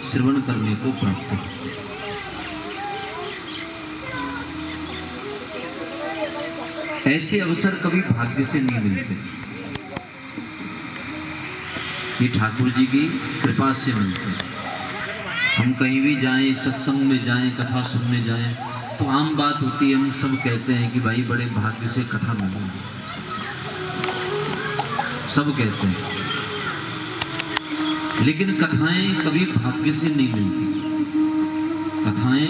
श्रवण करने को प्राप्त हो। ऐसे अवसर कभी भाग्य से नहीं मिलते, ये ठाकुर जी की कृपा से मिलते। हम कहीं भी जाएं, सत्संग में जाएं, कथा सुनने जाएं, तो आम बात होती है, हम सब कहते हैं कि भाई बड़े भाग्य से कथा मिली, सब कहते हैं। लेकिन कथाएं कभी भाग्य से नहीं मिलती, कथाएं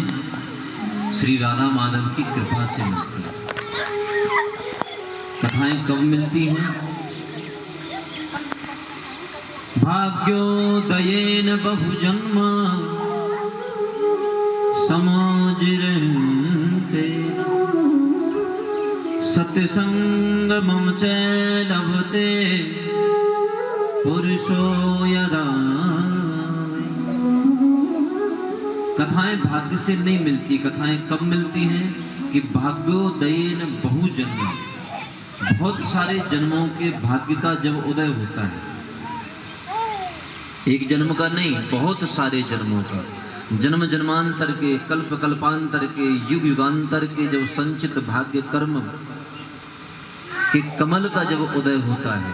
श्री राधा माधव की कृपा से मिलती हैं। कथाएं कब मिलती हैं? भाग्योदयेन बहुजन्म समाजिरन्ते सत्संगमं च लभते पुरुषो यदा। कथाएं भाग्य से नहीं मिलती, कथाएं कब मिलती हैं? कि भाग्योदयेन बहुजन्म, बहुत सारे जन्मों के भाग्य का जब उदय होता है, एक जन्म का नहीं, बहुत सारे जन्मों का, जन्म जन्मांतर के, कल्प कल्पांतर के, युग युगांतर के जब संचित भाग्य कर्म के कमल का जब उदय होता है,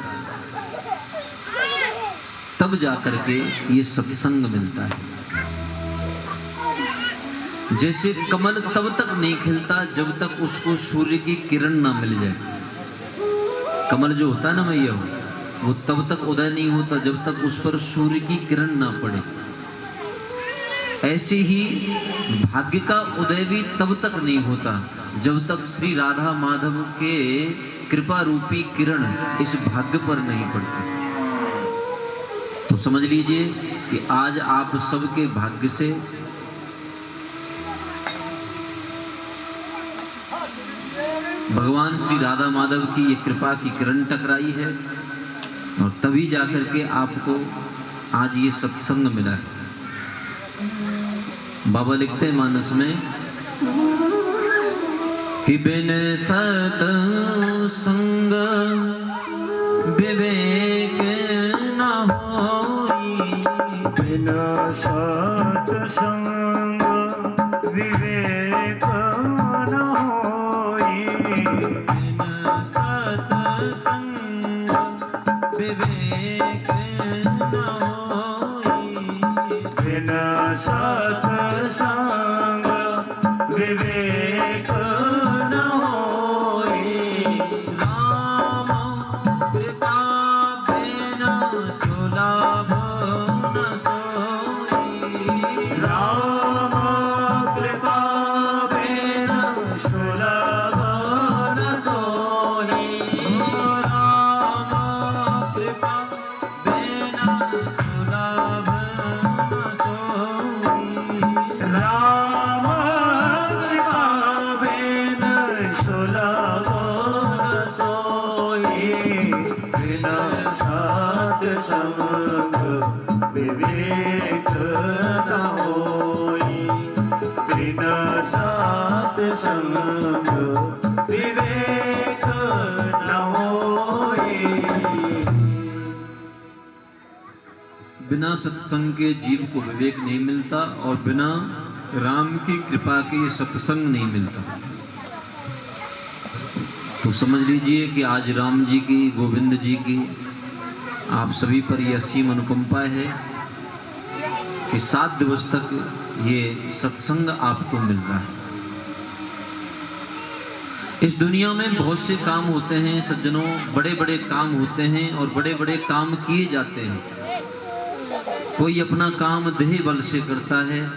तब जाकर के ये सत्संग मिलता है। जैसे कमल तब तक नहीं खिलता जब तक उसको सूर्य की किरण ना मिल जाए। कमल जो होता है ना भैया, वो तब तक उदय नहीं होता जब तक उस पर सूर्य की किरण ना पड़े। ऐसे ही भाग्य का उदय भी तब तक नहीं होता जब तक श्री राधा माधव के कृपा रूपी किरण इस भाग्य पर नहीं पड़ती। तो समझ लीजिए कि आज आप सबके भाग्य से भगवान श्री राधा माधव की ये कृपा की किरण टकराई है, और तभी जाकर के आपको आज ये सत्संग मिला है। बाबा लिखते हैं मानस में कि बिन सत्संग विवेक न होई, बिन सत्संग विवेक न होई, बिन सत्संग विवेक न होई, बिन सत्संग विवेक न होई, राम कृपा बिना सुलभ न सोई, राम कृपा बिन सुलभ न सोई, राम कृपा बिना सुलभ न सोई, राम कृपा बिन सुलभ न सोई, बिन सत्संग विवेक न होई, बिन सत्संग विवेक न होई। बिना सत्संग के जीव को विवेक नहीं मिलता, और बिना राम की कृपा के सत्संग नहीं मिलता। तो समझ लीजिए कि आज राम जी की, गोविंद जी की आप सभी पर यह असीम अनुकंपा है कि 7 दिवस तक ये सत्संग आपको मिल रहा है। इस दुनिया में बहुत से काम होते हैं सज्जनों, बड़े बड़े काम होते हैं और बड़े बड़े काम किए जाते हैं। कोई अपना काम देह बल से करता है,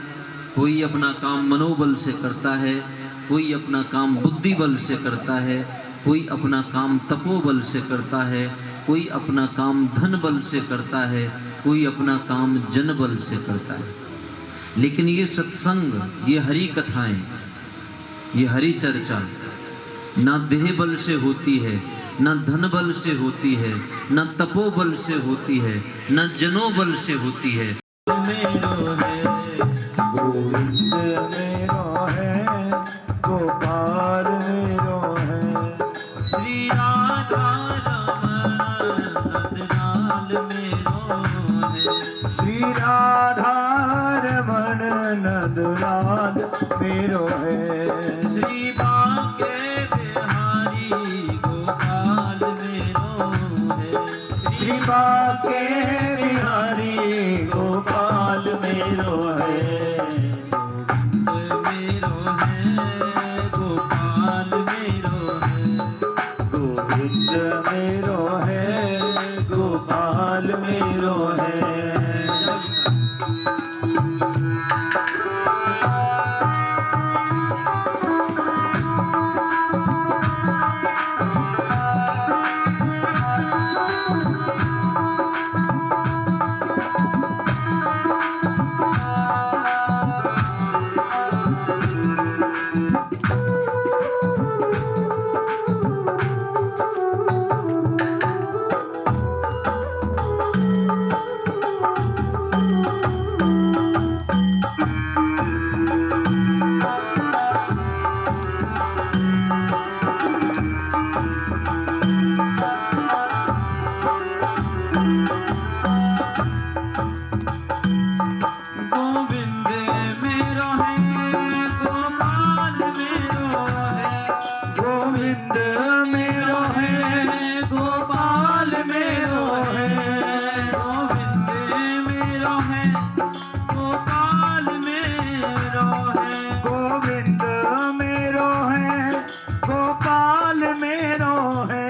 कोई अपना काम मनोबल से करता है, कोई अपना काम बुद्धि बल से करता है, कोई अपना काम तपोबल से करता है, कोई अपना काम धन बल से करता है, कोई अपना काम जन बल से करता है। लेकिन ये सत्संग, ये हरि कथाएं, ये हरि चर्चा ना देह बल से होती है, ना धन बल से होती है, ना तपोबल से होती है, ना जनोबल से होती है। मेरो है गोविंद, मेरो है गोपाल, मेरो है श्री राधा रमण नंदलाल मेरो है, श्री राधा नंदलाल मेरो है। श्री बांके बिहारी गोपाल मेरो है। श्री बांके बिहारी गोपाल मेरो है। गोविंद मेरो है, गोपाल मेरो है। गोविंद मेरो है, गोपाल मेरो है। गोविंद मेरो है, गोपाल मेरो है। गोविंद मेरो है, गोपाल मेरो है। गोविंद मेरो है, गोपाल मेरो है। गोविंद मेरो है, गोपाल मेरो है। गोविंद मेरो है, गोपाल मेरो है।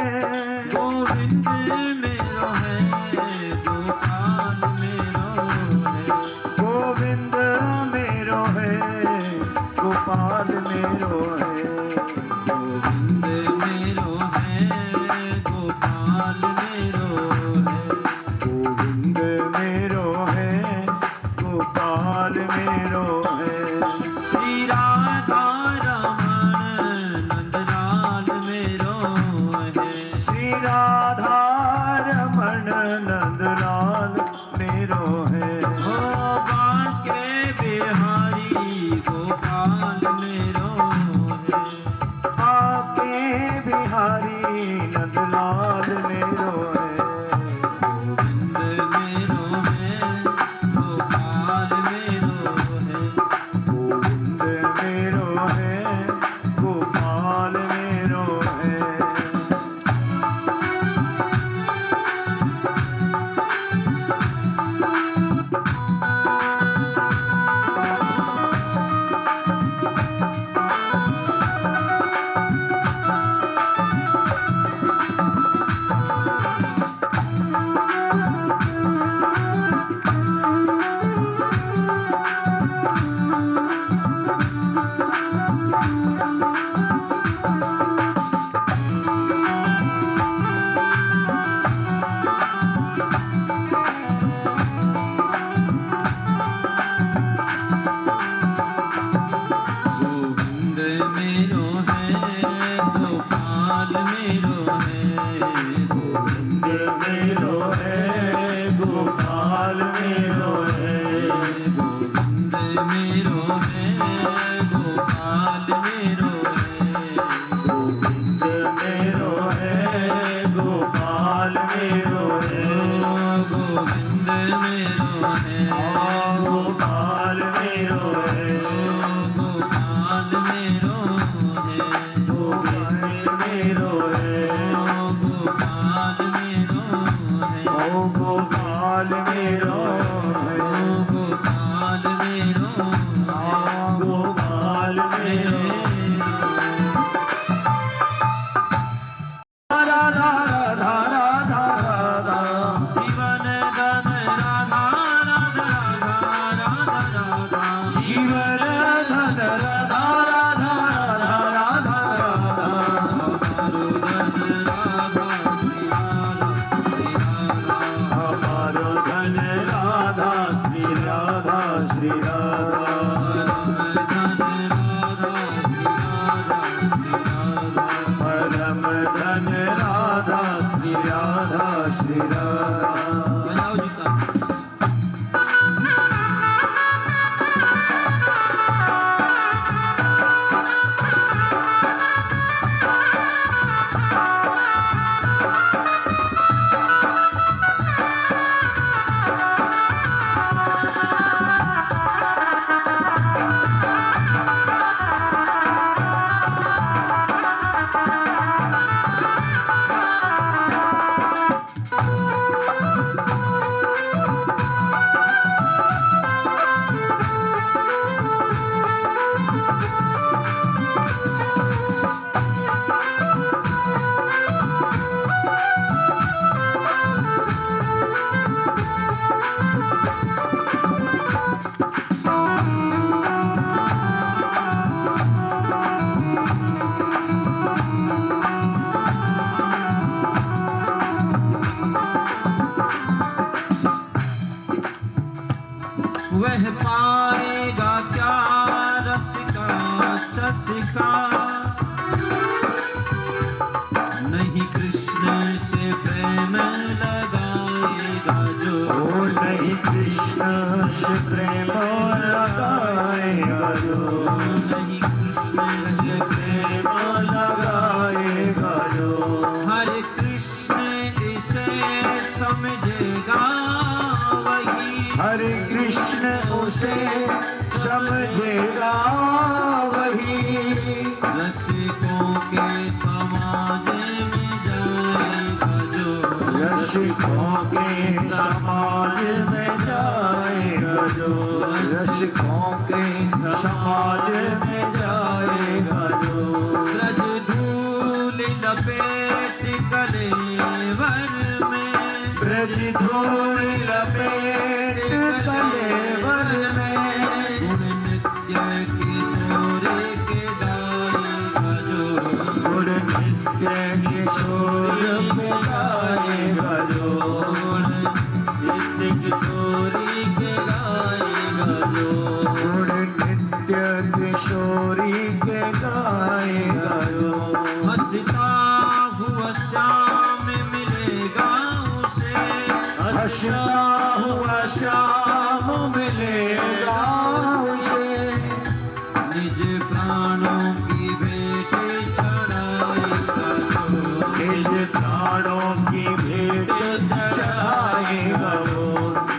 गोविंद मेरो है, गोपाल मेरो है। गोविंद मेरो है, गोपाल मेरो है। गोविंद मेरो है, गोपाल मेरो है। श्री राधा रमण नंदलाल मेरो है। श्री राधा रमण नंदलाल मेरो है। ओ बांके बिहारी गोपाल मेरो है। आके बिहारी नंदलाल मेरो है। गोविंद मेरो है, गोपाल मेरो है। गोविंद मेरो है, गोपाल मेरो है। गोविंद मेरो है, गोपाल मेरो है। गोविंद मेरो है, गोपाल मेरो है। गोविंद मेरो है, गोपाल मेरो है। गोविंद मेरो है, गोपाल मेरो है। गोविंद मेरो है, गोपाल मेरो है। गोपाल मेरो है। गोविंद मेरो है। गोपाल मेरो है। ओ गोपाल मेरो है। गोपाल मेरो है। गोपाल मेरो राधा राधा राधा राधा। जीवन धन राधा राधा राधा राधा राधा। जीवन धन राधा राधा राधा राधा राधा। हमारो धन राधा श्री राधा श्री राधा। परम धन राधा श्री राधा श्री राधा। बजाओ जी का। राधा कह पाएगा क्या रस का चस्का, नहीं कृष्ण से प्रेम लगाएगा जो, ओ नहीं कृष्ण से प्रेम लगाएगा जो, नहीं कृष्ण से प्रेम लगाएगा जो, हरे कृष्ण इसे समझेगा वही, हरे कृष्ण उसे समझेगा वही, रसिकों के समाज में जाएगा जो, रसिकों के समाज में जाएगा जो, रसिकों के समाज में जाएगा जो, ब्रज धूल लपेट कलेवर में, ब्रज धूल लपेट कलेवर में, गुण नित्य किशोर के गाएगा जो, गुण नित्य किशोर पे गाएगा जो, नित्य किशोरी के गाएगा जो, गुण नित्य किशोरी के गाएगा जो, हंसता हुआ श्याम मिलेगा उसे, हंसता हुआ श्याम मिलेगा उसे, निज प्राणों की भेंट चढ़ाएगा जो, निज प्राणों की भेंट चढ़ाएगा वो,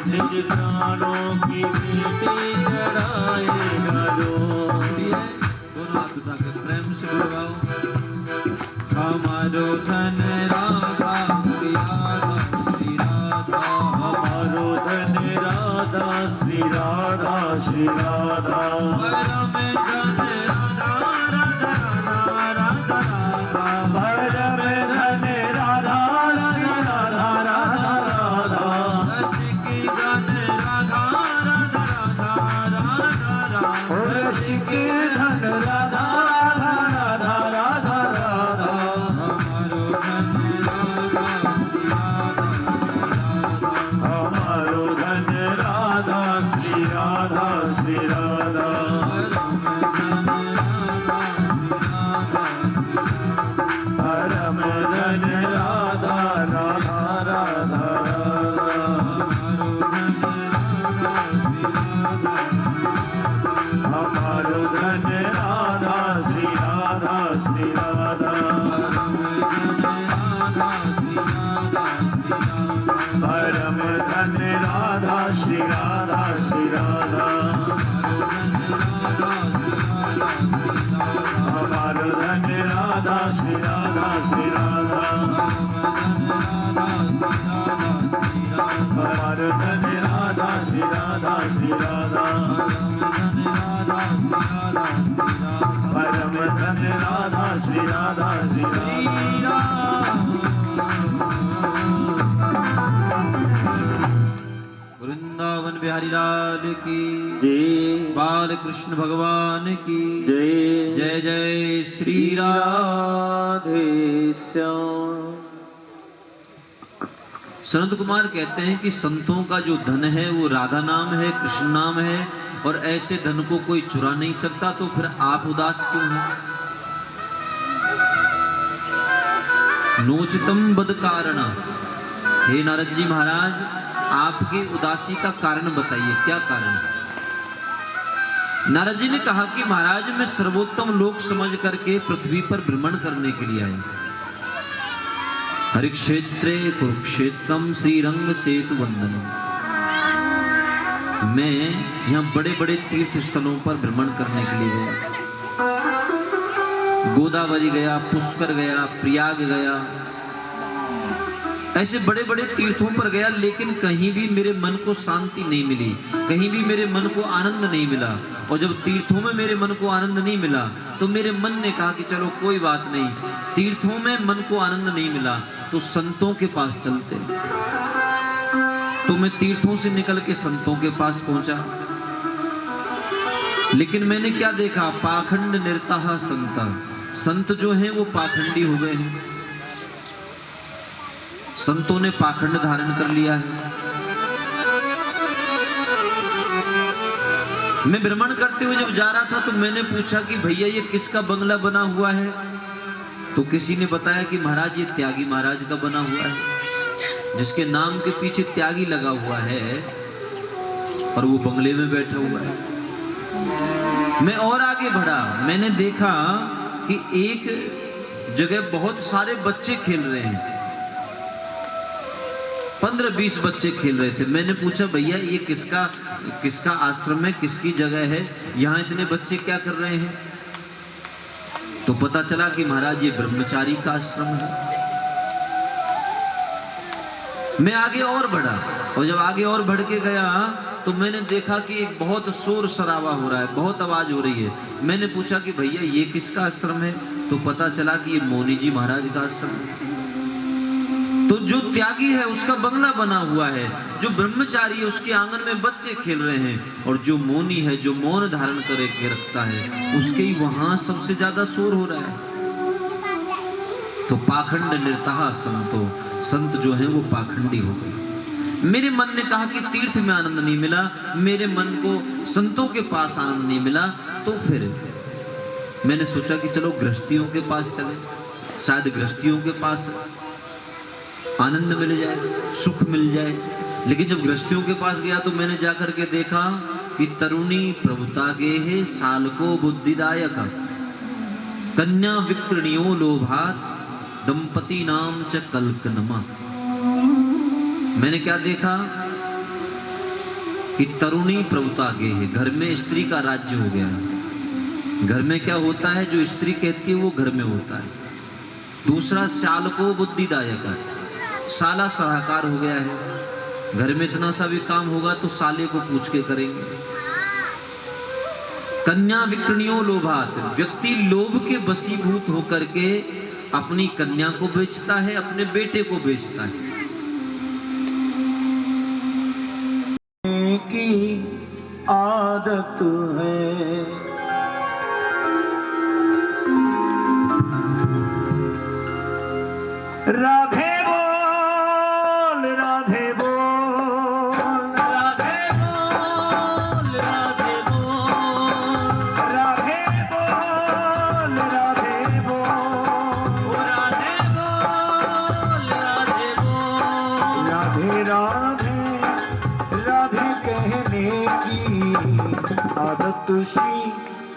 निज प्राणों की भेंट चढ़ाएगा जो। इसलिए दोनों हाथ उठा के प्रेम से बोलो, हमारो धन राधा श्री राधा श्री राधा, हमारो धन राधा श्री राधा श्री राधा, परम धन राधा राधा राधा राधा, परम धन राधा श्री राधा राधा राधा, रसिकी धन राधा राधा राधा राधा, रसिक धन राधा राधा राधा राधा, हमारो धन राधा श्री राधा श्री राधा, हमारो धन राधा श्री राधा, परम धन राधा राधा राधा राधा, हमारो धन राधा श्री राधा श्री राधा, परम धन राधा श्री राधा श्री राधा, हमारो धन राधा श्री राधा श्री राधा, हमारो धन राधा श्री राधा श्री राधा, परम धन राधा श्री राधा श्री राधा। वृंदावन बिहारी लाल की जय, बाल कृष्ण भगवान की जय जय जय श्री राम। राधे श्याम। संत कुमार कहते हैं कि संतों का जो धन है वो राधा नाम है, कृष्ण नाम है, और ऐसे धन को कोई चुरा नहीं सकता, तो फिर आप उदास क्यों हैं? नोचितम बद कारण, हे नारद जी महाराज, आपकी उदासी का कारण बताइए, क्या कारण है? नारद जी ने कहा कि महाराज मैं सर्वोत्तम लोक समझ करके पृथ्वी पर भ्रमण करने के लिए आए। हरिक्षेत्रे कुरुक्षेत्रम श्रीरंग सेतु वंदनम, मैं यहाँ बड़े बड़े तीर्थ स्थलों पर भ्रमण करने के लिए गया। गोदावरी गया, पुष्कर गया, प्रयाग गया, ऐसे बड़े बड़े तीर्थों पर गया, लेकिन कहीं भी मेरे मन को शांति नहीं मिली, कहीं भी मेरे मन को आनंद नहीं मिला। और जब तीर्थों में मेरे मन को आनंद नहीं मिला तो मेरे मन ने कहा कि चलो कोई बात नहीं, तीर्थों में मन को आनंद नहीं मिला तो संतों के पास चलते। तो मैं तीर्थों से निकल के संतों के पास पहुंचा, लेकिन मैंने क्या देखा? पाखंड निरता संता, संत जो हैं वो पाखंडी हो गए हैं। संतों ने पाखंड धारण कर लिया है। मैं भ्रमण करते हुए जब जा रहा था तो मैंने पूछा कि भैया ये किसका बंगला बना हुआ है? तो किसी ने बताया कि महाराज ये त्यागी महाराज का बना हुआ है, जिसके नाम के पीछे त्यागी लगा हुआ है और वो बंगले में बैठा हुआ है। मैं और आगे बढ़ा, मैंने देखा कि एक जगह बहुत सारे बच्चे खेल रहे हैं, 15-20 बच्चे खेल रहे थे। मैंने पूछा भैया ये किसका आश्रम है, किसकी जगह है, यहाँ इतने बच्चे क्या कर रहे हैं? तो पता चला कि महाराज ये ब्रह्मचारी का आश्रम है। मैं आगे और बढ़ा और जब आगे और बढ़ के गया तो मैंने देखा कि एक बहुत शोर शराबा हो रहा है, बहुत आवाज हो रही है। मैंने पूछा कि भैया ये किसका आश्रम है? तो पता चला कि ये मौनी जी महाराज का आश्रम है। तो जो त्यागी है उसका बंगला बना हुआ है, जो ब्रह्मचारी है उसके आंगन में बच्चे खेल रहे हैं, और जो मौनी है, जो मौन धारण करके रखता है, उसके ही वहां सबसे ज्यादा शोर हो रहा है। तो पाखंड निर्तहा संतो, संत जो है वो पाखंडी हो गए। मेरे मन ने कहा कि तीर्थ में आनंद नहीं मिला, मेरे मन को संतों के पास आनंद नहीं मिला। तो फिर मैंने सोचा कि चलो गृहस्थियों के पास चले, शायद गृहस्थियों के पास आनंद मिल जाए, सुख मिल जाए। लेकिन जब गृहस्थियों के पास गया तो मैंने जाकर के देखा कि तरुणी प्रभुता गेहे सालको बुद्धिदायक कन्या विक्रणियो लोभात दंपति नाम च कल्कनमा। मैंने क्या देखा कि तरुणी प्रभुता गेहे, घर में स्त्री का राज्य हो गया है। घर में क्या होता है, जो स्त्री कहती है वो घर में होता है। दूसरा सालको बुद्धिदायक, साला सलाहकार हो गया है। घर में इतना सा भी काम होगा तो साले को पूछ के करेंगे। कन्या विक्रणियों लोभात, व्यक्ति लोभ के वशीभूत होकर के अपनी कन्या को बेचता है, अपने बेटे को बेचता है। की आदत है राधे बोल, राधे बोल, राधे बोल, राधे बोल, राधे बोल, राधे बोल, राधे बोल, राधे बोल, राधे राधे राधे कहने की आदत सी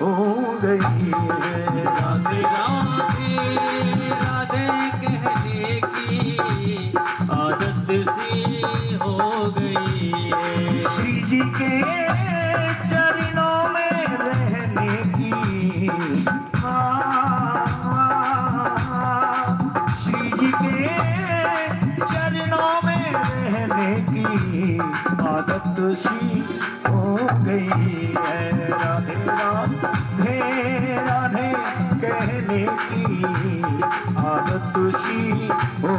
हो गई है। राधे राधे राधे कहने की आदत सी हो गई है। श्री जी के चरणों में रहने की श्री जी के चरणों में रहने की आदत सी हो गई है। राधे राधे राधे कहने की आदत सी हो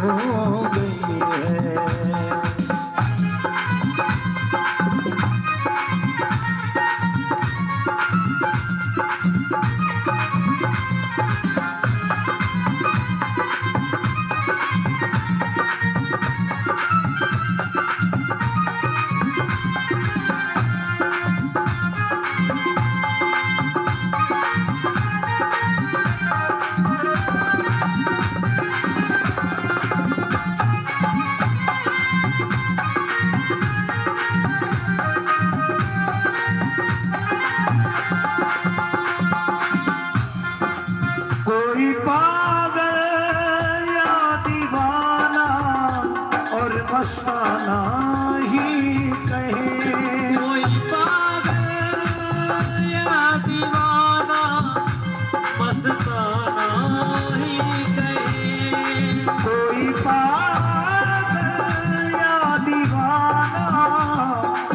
गई है। मस्ताना ही कहे, कोई पागल या दीवाना मस्ताना ही कहे, कोई पागल या दीवाना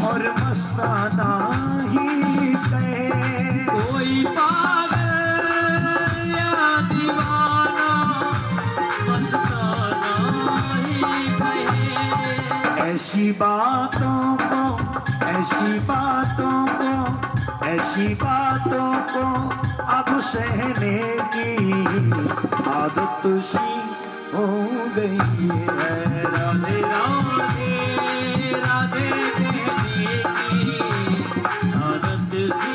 और मस्ताना ही कहे, कोई पागल या दीवाना मस्ताना ही कहे। ऐसी बातों को, ऐसी बातों को, ऐसी बातों को अब सहने की आदत सी हो गई है। राधे राधे राधे कहने की आदत सी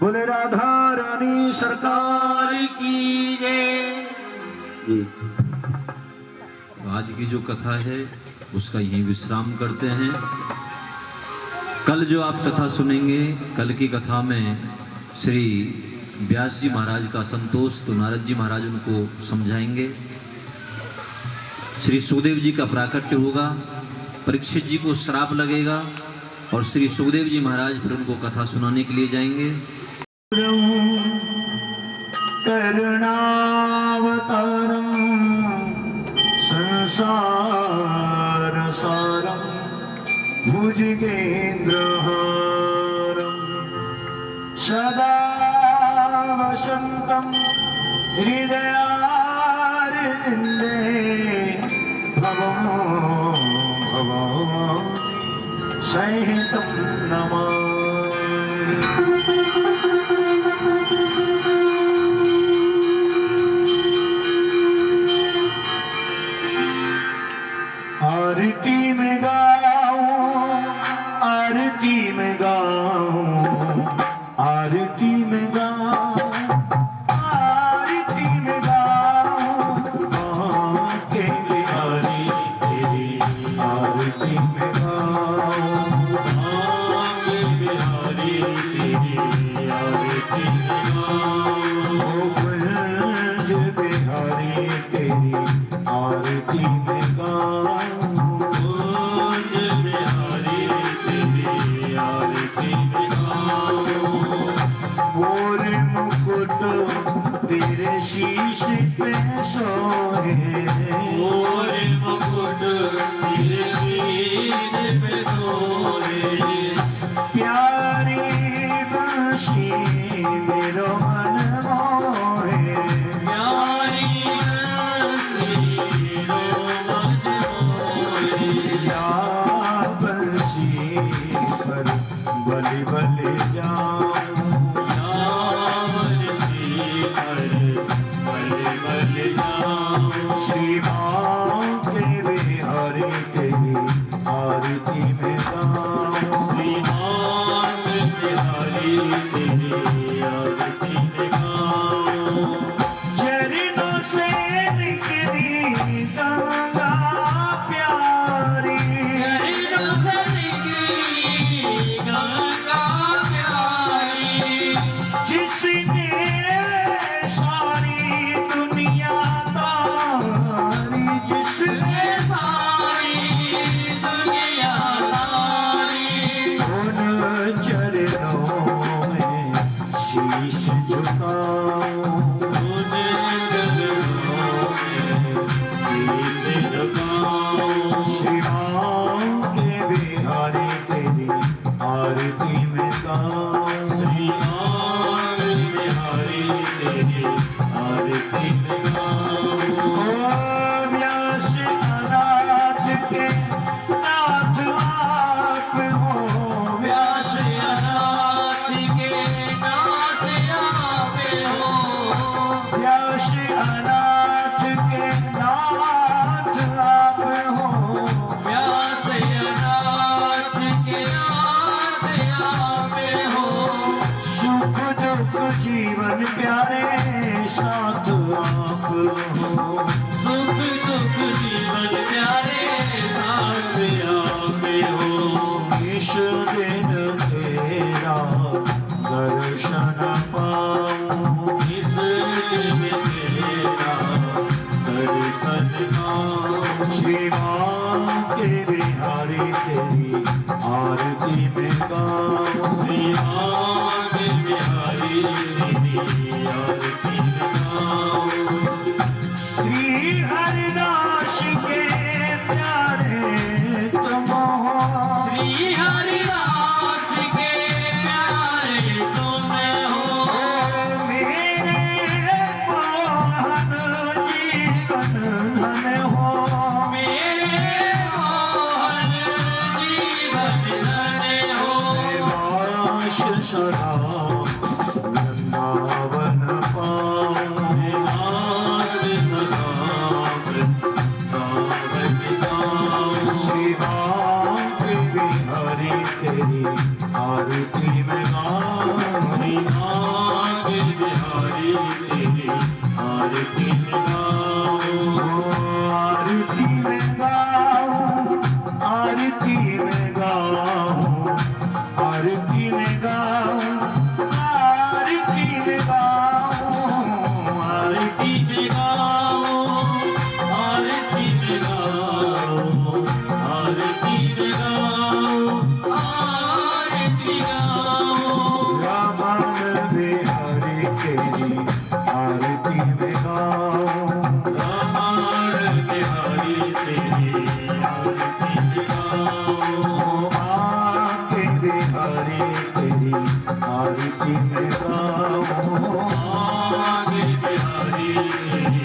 बोले राधा रानी सरकार की जय। जी। आज की जो कथा है उसका यही विश्राम करते हैं। कल जो आप कथा सुनेंगे, कल की कथा में श्री व्यास जी महाराज का संतोष तो नारद जी महाराज उनको समझाएंगे। श्री सुखदेव जी का प्राकट्य होगा, परीक्षित जी को श्राप लगेगा और श्री सुखदेव जी महाराज फिर उनको कथा सुनाने के लिए जाएंगे। करुणावतारम संसार सारम भुजगेन्द्रहारम सदा वसंतम हृदयारविंदे भवं सहितं नमामि। आरती में गाऊं, आरती में गाऊं, आरती में गाऊं, आरती में गाऊं, के बिहारी तेरी आरती में गाऊं, के बिहारी तेरी आरती में गाऊं, कुंज बिहारी तेरी आरती में गाऊं। तेरे शीश पे सोए, मोरे मुकुट तेरे शीश पे सोए, प्यारी बंशी मेरो मन मोहे, प्यारी बंशी मेरो मन मोहे, या बंशी पर बलि बलि जाऊं, श्री माँ के बिहारी तेरी आरती में गाऊं, श्री माँ के बिहारी तेरी आरती में गाऊं। चरणों से निकली गंगा प्यारी, चरणों से निकली गंगा प्यारी, जिसने सारी दुनिया तारी, जिसने सारी दुनिया तारी, उन चरणों में शीश झुकाऊं, उन चरणों में शीश झुकाऊं। श्री माँ के बिहारी तेरी आरती में गाऊं, श्री माँ के बिहारी तेरी आरती में गाऊं। व्यास अनाथ के नाथ आप हो, व्यास अनाथ के नाथ आप हो, व्यास अनाथ के नाथ आप हो, व्यास अनाथ के नाथ आप हो। सुख दुख जीवन प्यारे साथ आप हो, सुख दुख जीवन प्यारे साथ आप हो। इस दिन तेरा दर्शन पाऊं, इस दिन तेरा दर्शन पाऊं। श्री माँ के बिहारी तेरी आरती में गाऊं, श्री माँ के बिहारी तेरी आरती में गाऊं। श्री हरिदास के प्यारे तुम हो, श्री हरिदास के प्यारे तुम हो, आरती में गाओ, आरती में गाओ, आरती में गाओ, आरती में गाओ, आरती में गाओ, आरती में गाओ, आरती में गाओ, आरती में गाओ, आरती गाओ। रामायण बिहारी तेरी आरती में गाओ, रामायण बिहारी तेरी आरती में गाओ, आके बिहारी तेरी आरती में गाओ, आगे बिहारी तेरी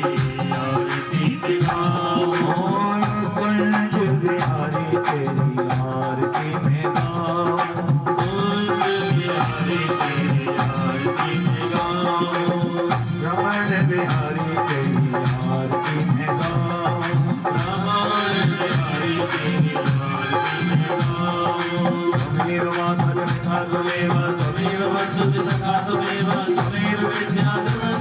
आरती में गाओ, पंच बिहारी तेरी आरती में गाओ, बिहारी तेरी आरती में गाओ, रमण बिहारी तेरी आरती में गाओ, रामायण बिहारी तेरी आरती में गाओ। त्वमेव माता पिता त्वमेव, त्वमेव वसुति सखा त्वमेव, त्वमेव विद्या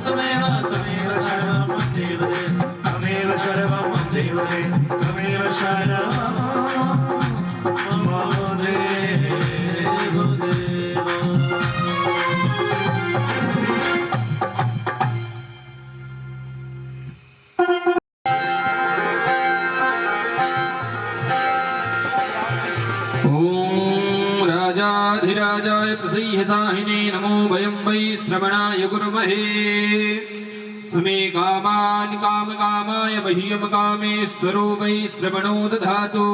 त्वमेव, त्वमेव शरणं देव दे, त्वमेव सर्वं देव दे, त्वमेव शरणं मम देव देव। ॐ राजाधिराजाय प्रसीहसाहिने नमो वयं वै श्रवणाय गुरुमहे। समे कामान् कामकामाय मह्यं कामेश्वरो वै श्रवणो दधातु।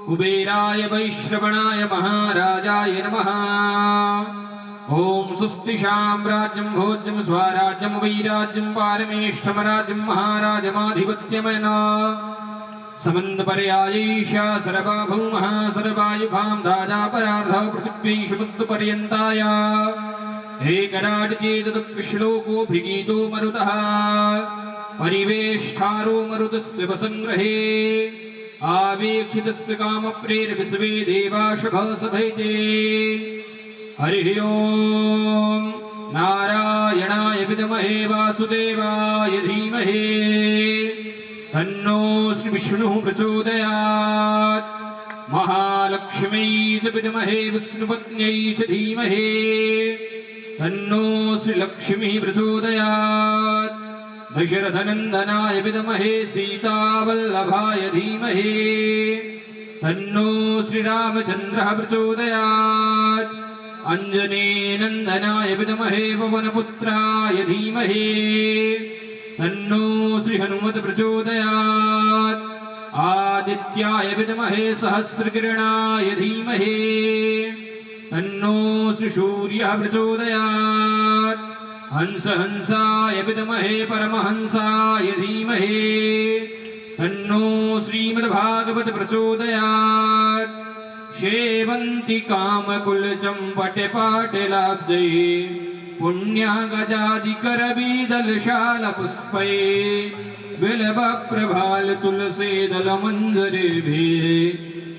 कुबेराय वै श्रवणाय महाराजाय नमः। ॐ स्वस्ति साम्राज्यं भोज्यं स्वराज्यं वैराज्यं पारमेष्ठमराज्यं महाराजमाधिपत्यमेन समन्तपर्यायैषा सर्वभौमः सर्वायुभां दादापरार्ध पृथिव्यैषमुत्तपर्यन्ताय एकराट्चेदुश्लोकोऽभिगीतो मरुतः परिवेष्टारो मरुतस्य वसङ्ग्रहे आवेक्षितस्य कामप्रेरविश्वे देवाशभसभैते। हरिः ॐ नारायणाय विद्महे वासुदेवाय धीमहि तन्नो श्री विष्णुः प्रचोदयात्। महालक्ष्म्यै च विद्महे विष्णुपत्न्यै च धीमहि तन्नो श्रीलक्ष्मीः प्रचोदयात्। दशरथनन्दनाय विद्महे सीतावल्लभाय धीमहि तन्नो श्रीरामचन्द्रः प्रचोदयात्। अञ्जनेयनन्दनाय विद्महे पवनपुत्राय धीमहि तन्नो श्रीहनुमत् प्रचोदयात्। आदित्याय विद्महे सहस्रकिरणाय धीमहि तन्नो श्रीसूर्यः प्रचोदयात्। हंसाय विद्महे परमहंसाय धीमहि तन्नो श्रीमद्भागवत प्रचोदयात्। शेवन्ति कामकुलचम्पटपाटलाब्जै पुण्यगजादिकरबीदलशालपुष्पै बिल्वप्रभालतुलसीदलमञ्जरीभिः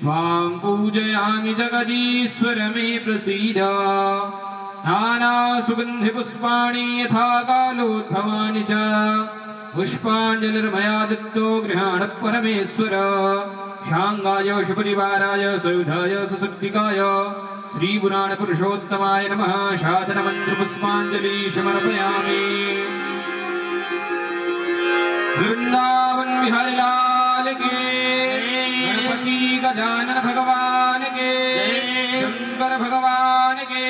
त्वां पूजयामि जगदीश्वर मे प्रसीद। नानासुगन्धिपुष्पाणि यथा कालोद्भवानि च पुष्पाञ्जलिर्मया दत्तो गृहाण परमेश्वर। शांगाय शुपरिवाराय सयुधाय सशक्तिकाय श्रीपुराणपुरुषोत्तमाय नमः। शादनमन्त्रपुष्पाञ्जलि समर्पयामि। वृंदावन बिहारी लाल के, गणपति गजानन भगवान के, शंकर भगवान के,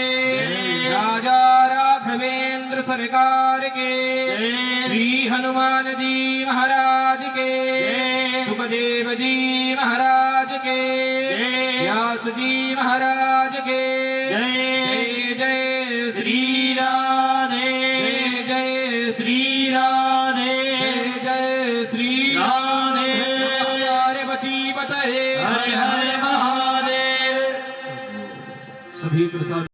राजा राघवेंद्र सरकार के, श्री हनुमान जी महाराज के, सुखदेव जी महाराज के, व्यास जी महाराज के। जय जय श्री राधे, जय श्री राधे, जय श्री राधे। पार्वती पतये हर हर महादेव। सभी प्रसाद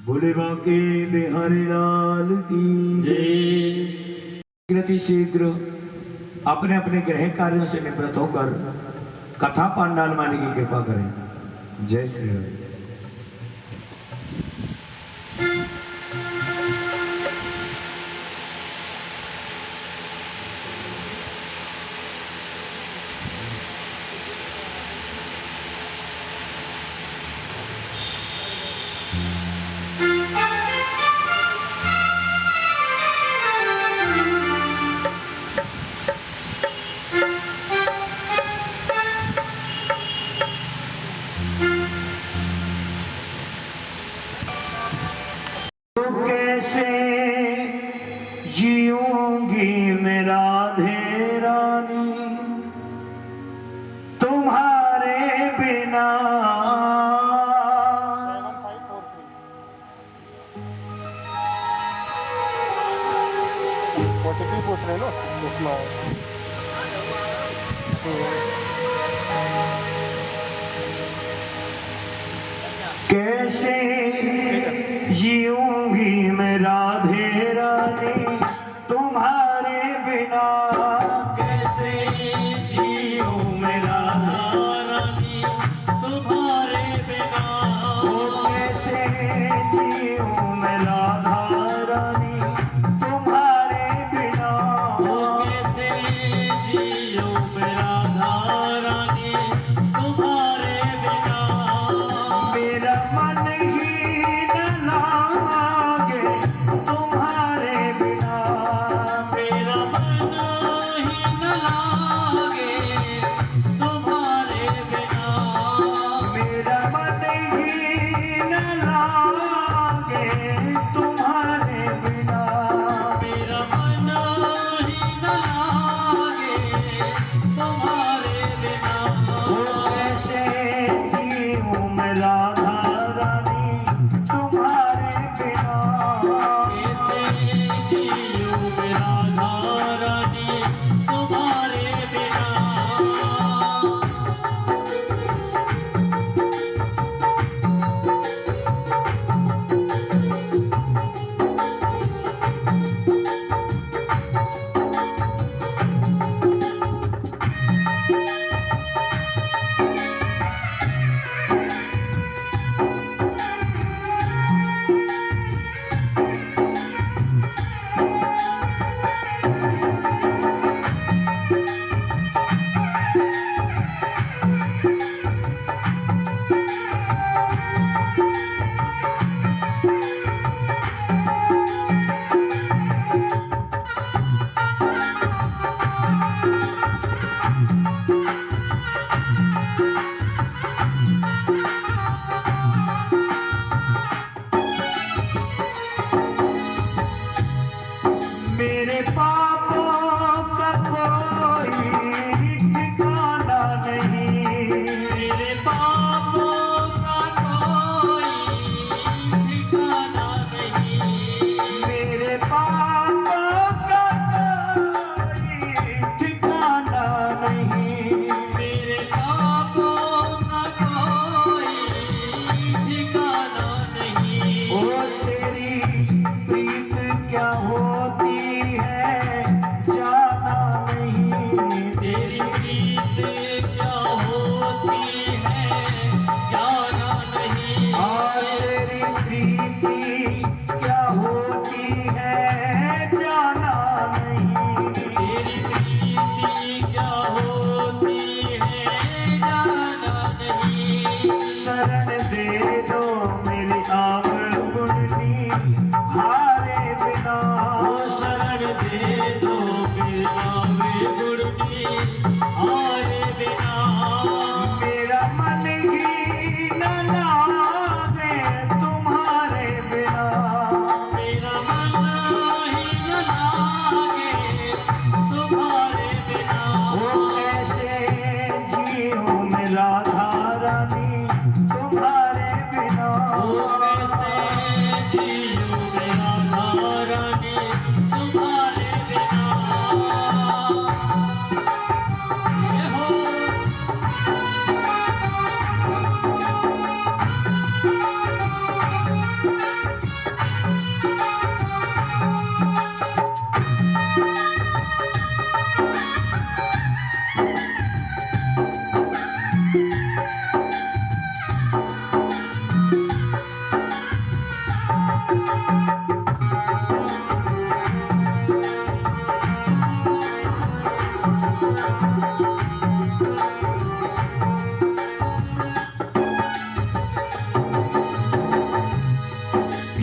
भोले बांके बिहारी लाल की जय। शीघ्र शीघ्र अपने अपने गृह कार्यों से निवृत्त होकर कथा पांडाल माने की कृपा करें। जय श्री राम। कैसे जीऊंगी मैं राधे रानी तुम्हारे बिना। OTP पूछ रहे ना उसमें कैसे जीऊंगी मैं राधे रानी तुम्हारे बिना। कैसे जियो मैं राधा रानी तुम्हारे बिना। कैसे जीऊं मैं राधा रानी तुम्हारे बिना। कैसे जियो मैं राधा रानी तुम्हारे बिना। मेरा मन ही न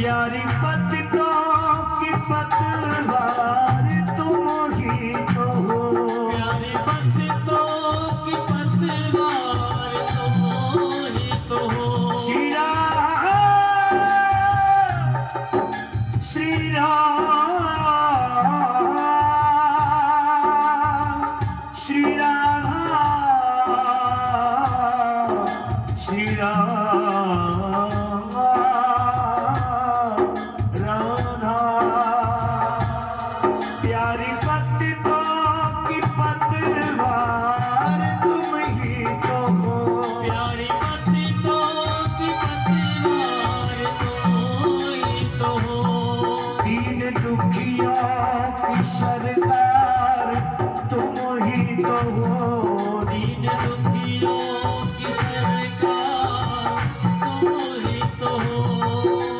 प्यारी पतितों की पतवार तुम ही तो हो। प्यारी पतितों की पतवार तुम ही तो हो। श्री राम श्री राम श्री राम श्री राम राधा। प्यारी पतितों की पतवार तुम ही तो हो। प्यारी पतितों की पतवार तुम ही तो हो। दीन दुखियों की सरकार तुम ही तो हो। दीन दुखियों की सरकार तुम ही तो हो।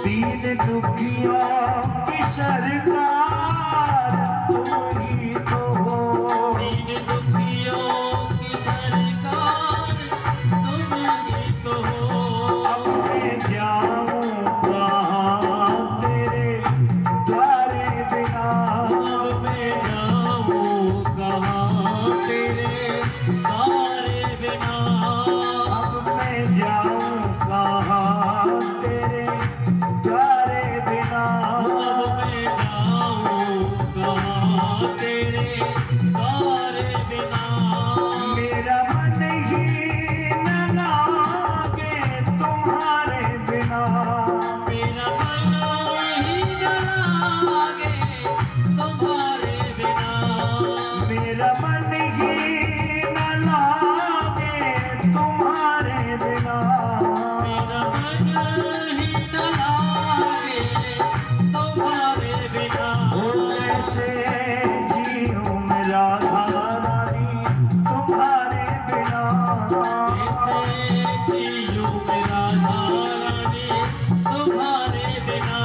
दीन दुखियों की सरकार तुम ही तो हो। दीन दुखियों की सरकार तुम ही तो हो। अब मैं जाऊं कहाँ तेरे द्वारे बिना। अब मैं जाऊं कहाँ तेरे तारे बिना। अब मैं जाऊं कहाँ तेरे द्वारे बिना। अब मैं जाऊं कहाँ तेरे तारे बिना। मेरा मन ही न लागे तुम्हारे बिना। मेरा मन ही न लागे तुम्हारे बिना। मेरा मन ही न लागे तुम्हारे बिना। मेरा मन ही न लागे तुम्हारे बिना। ओ कैसे जीऊं मैं राधा रानी तुम्हारे बिना। कैसे जियूं मैं राधा रानी तुम्हारे बिना।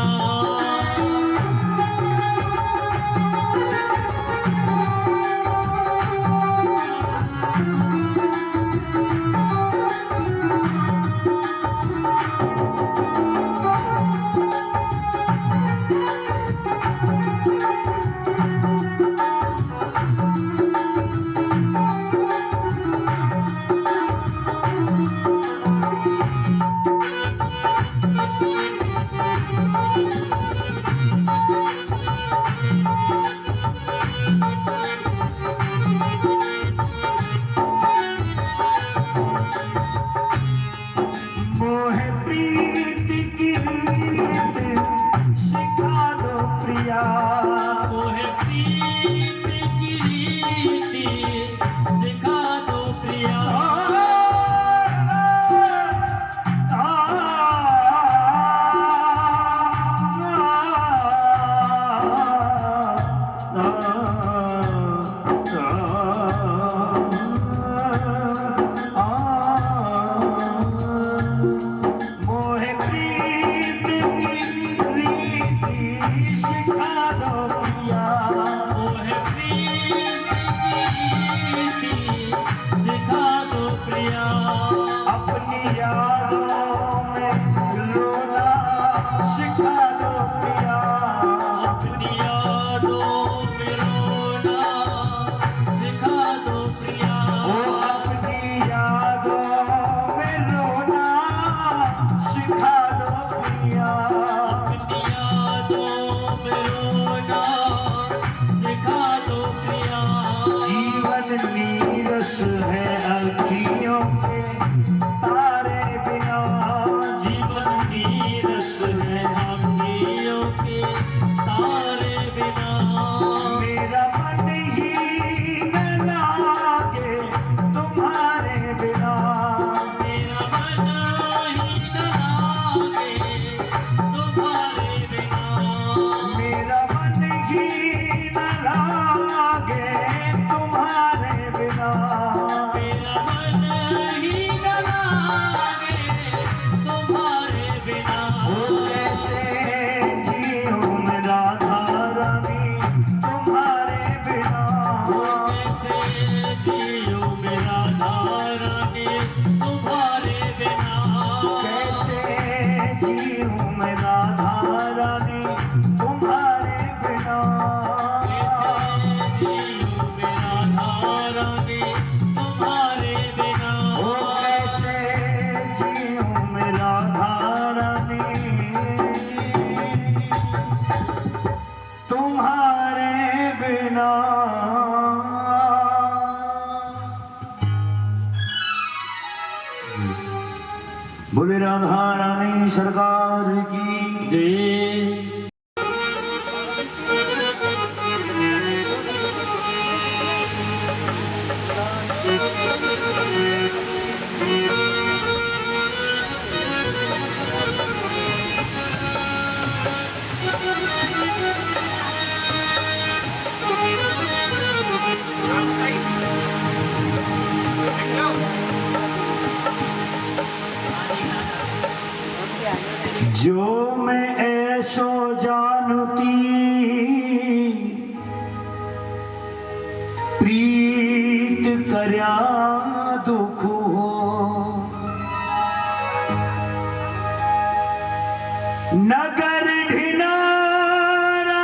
मोह प्रीत की रीत सिखा दो प्रिया। मोहे प्रीत की रीति सिखा दो प्रिया। मोह प्रीत की रीति सिखा दो प्रिया। मोहे प्रीत की रीति सिखा दो प्रिया। अपनी यादों में रोना सिखा दो प्रिया। अपनी यादों में रोना सिखा दो प्रिया। ओ अपनी यादों में रोना सिखा दो प्रिया। अपनी यादों में रोना सिखा दो प्रिया। जीवन नीरस है अखियों के तारे बिना। जीवन नीरस है अखियों की सरकार की जय। जो मैं ऐसो जानती प्रीत करया दुख हो नगर ढिनारा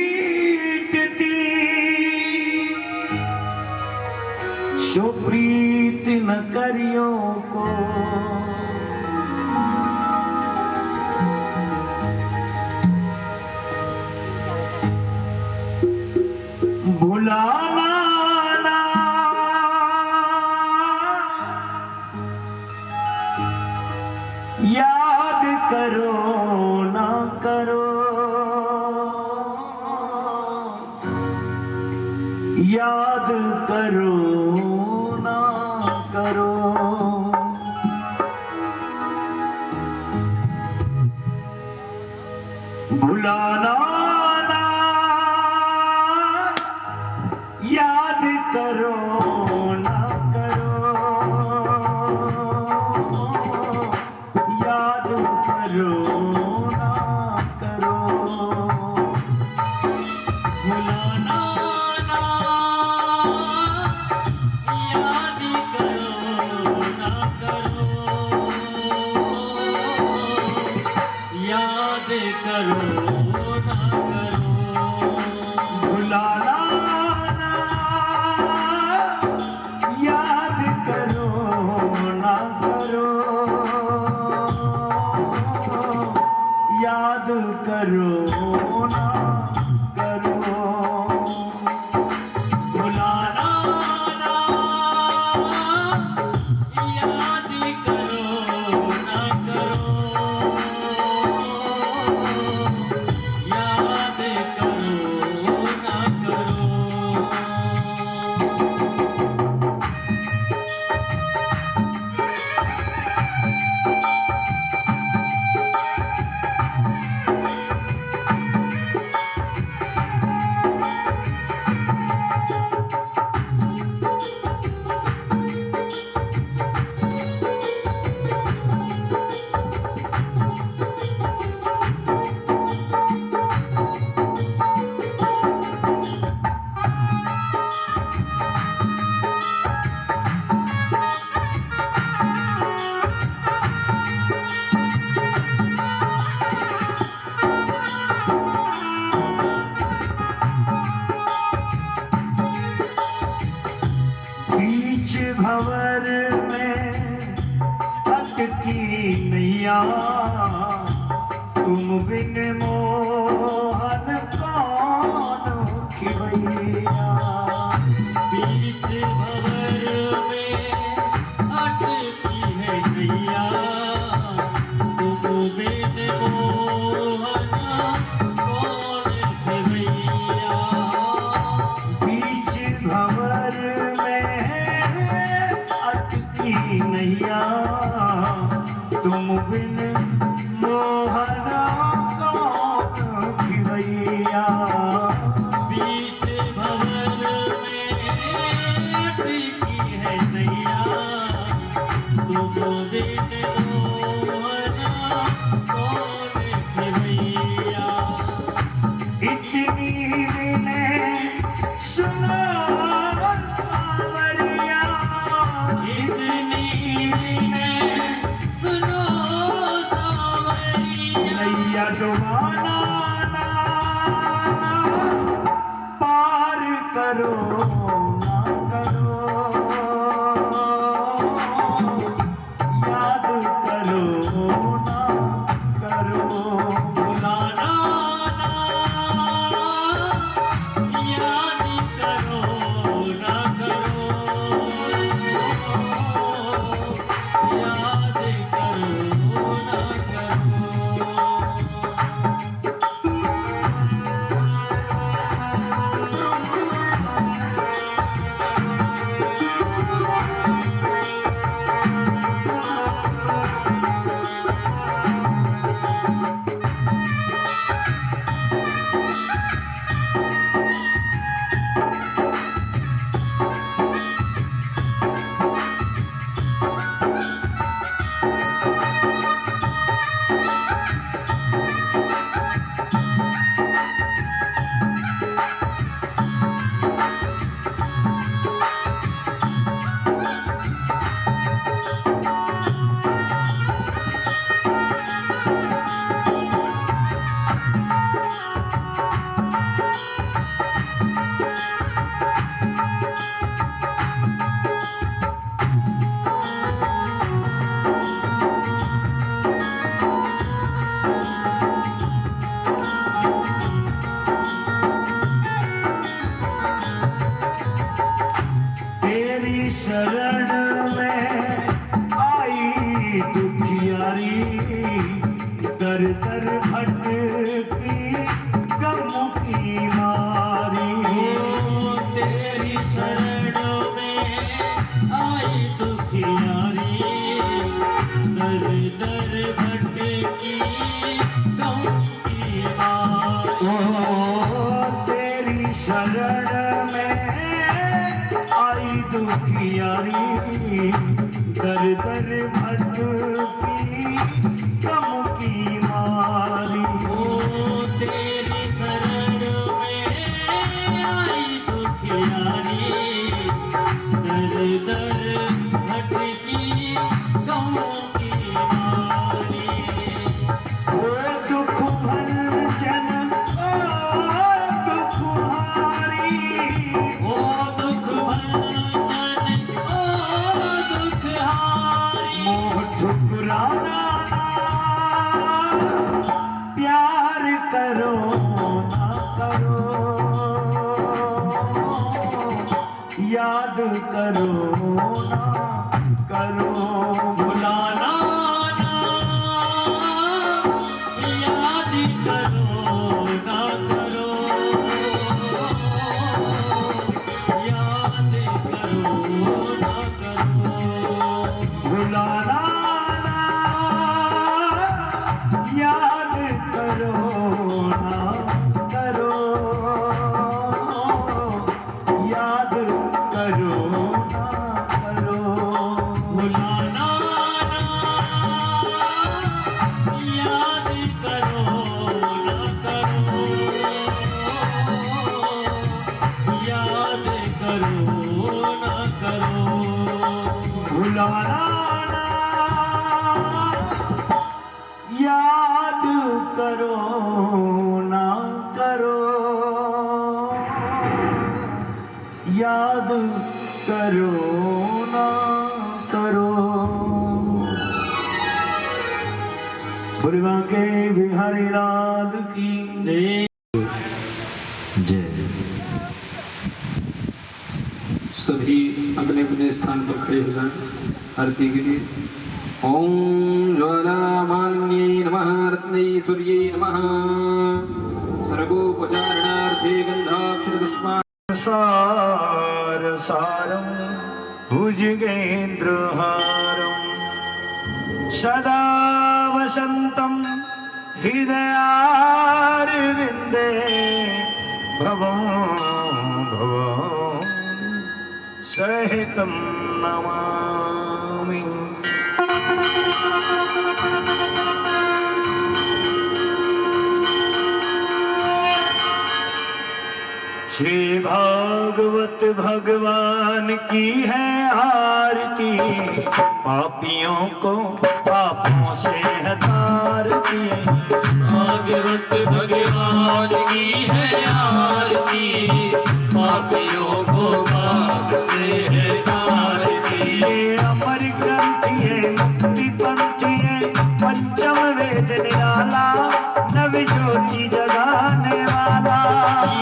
पीटती सो प्रीत न करियो को भुलाना ना याद करो ना करो याद करो ना करो भुलाना ना याद करो ना करो याद करो ना करो भुलाना ना याद करो ना करो याद करो ना करो भुलाना ना याद करो ना करो याद करो ना करो भुलाना ना याद करो ना करो याद करो ना करो बीच भंवर में अटकी नैया तुम बिन मोहन कौन खिवैया बीच भंवर में अटकी है नैया तुम बिन मोहन कौन खिवैया बीच भंवर में अटकी नैया तुम बिन मोहन कौन खिवैया बीच भंवर में अटकी है नैया तुम बिन मोहन कौन खिवैया इतनी दिने सुनो सावरिया इतनी ने सुनो सावरिया नैया डुबाना ना पार करो ना करो याद करो ना करो भुलाना ना याद करो ना करो दुखियारी दर दर भटकी गम की मारी तेरी शरण में आई दुखियारी दर दर भटकी गम की मारी तेरी शरण में आई दुखियारी दर दर भटकी गम की मारी तेरी शरण में आई दुखियारी दर दर भटकी गम की मारी ओ दुख भंजन ओ दुखहारी ओ दुख भंजन ओ दुखहारी मोह ठुकराना प्यार करो ना करो याद करो ना करो भुलाना ना याद करो ना करो याद करो ना करो भुलाना ना याद करो ना करो याद करो ना करो भुलाना ना याद करो ना करो याद करो ना करो भुलाना ना याद करो ना करो याद करो ना करो बुरवा के बिहारी लाल की जय जय। सभी अपने अपने स्थान पर खड़े हो जाएं आरती के लिए। ओम ज्वालामालिन्यै नमः रत्नैश्वर्यै नमः सर्गोपचारणार्थे गन्धाक्षरपुष्पा सार सारं भुजगेन्द्रहारं सदा वसन्तं हृदयारविन्दे भवं भवं सहितं नमामि। श्री भागवत भगवान की है आरती पापियों को पापों से हटारती भागवत भगवान की है आरती पापियों को पाप से है तारती ये अमर ग्रंथ ये मुक्ति पंथ ये पंचम वेद निराला नव ज्योति जगाने वाला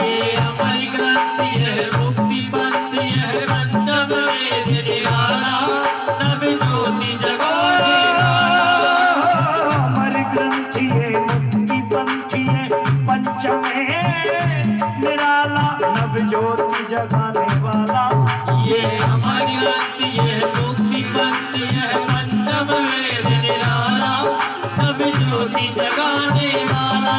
ये अमर ग्रंथ है मुक्ति पंथ है पंचम वेद निराला नव ज्योति जगाने वाला अमर ग्रंथ ये मुक्ति पंथ ये पंचम निराला नव ज्योति जगाने वाला ये अमर ग्रंथ ये मुक्ति पंथ है पंचम वेद निराला नव ज्योति जगाने वाला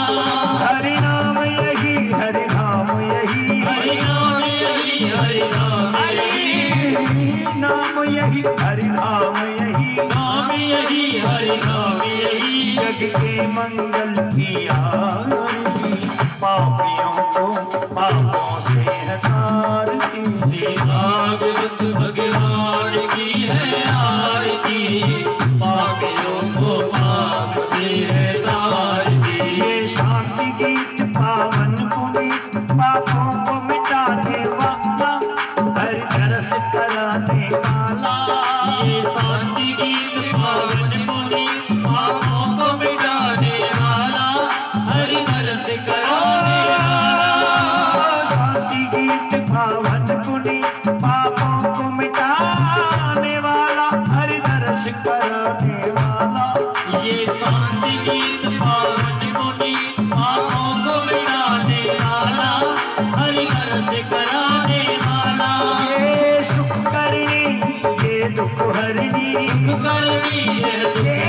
हरि नाम यही हरि नाम यही हरि नाम यही हरि नाम यही नाम यही हरि नाम यही नाम यही हरि नाम यही जग के मंगल की आरती पापियों को पापों से हटारती श्री भागवत भगवान की है आरती पापियों को पाप से है तारती ये शांति गीत पावन पुनीत पापों को मिटाने वाला हर रस कराने वाला ये शांति गीत पावन पुनीत पापों को मिटाने वाला हरि रस कराने वाला शांति गीत पावन पुनीत पापों को शांति गीत पावन मुनि पापों को मिटाने वाला हरि घर से कराने वाला ये सुख करनी ये दुख हरनी करनी है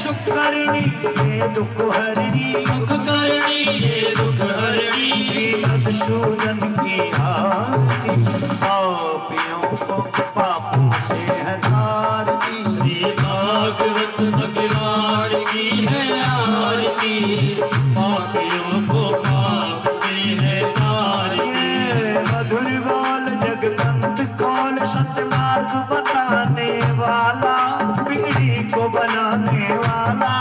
सुख करनी ये दुख हरनी दुख करनी ये दुख हरनी मधुसूदन की आरती पापियों को पापों से हटारती श्री भागवत भगवान की है आरती पापियों को पाप से है तारती मधुर बोल जगदंत कौल सतमार्ग बताने वाला बिगड़ी को बनाने वाला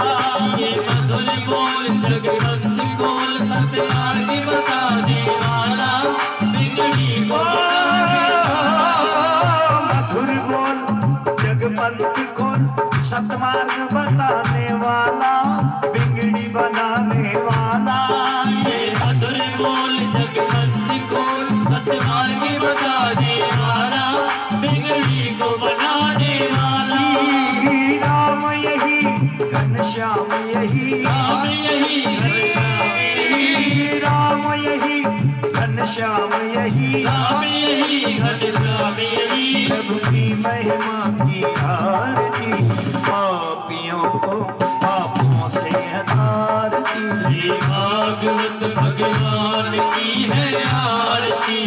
ये मधुर बोल जगवंत बोल सत्यार्थ बताने वाला बिगड़ी को मधुर बोल जगपंत खोल सतमार्ग बताने वाला बिगड़ी बनाने वाला ये मधुर बोल जगवंत बोल सत्यार्थ बताने वाला बिगड़ी को बनाने वाला श्री राम यही घनश्याम यही राम यही राम यही घनश्याम यही राम यही घनश्याम यही प्रभु की महिमा की आरती पापियों को पापों से हटारती श्री भागवत भगवान की है आरती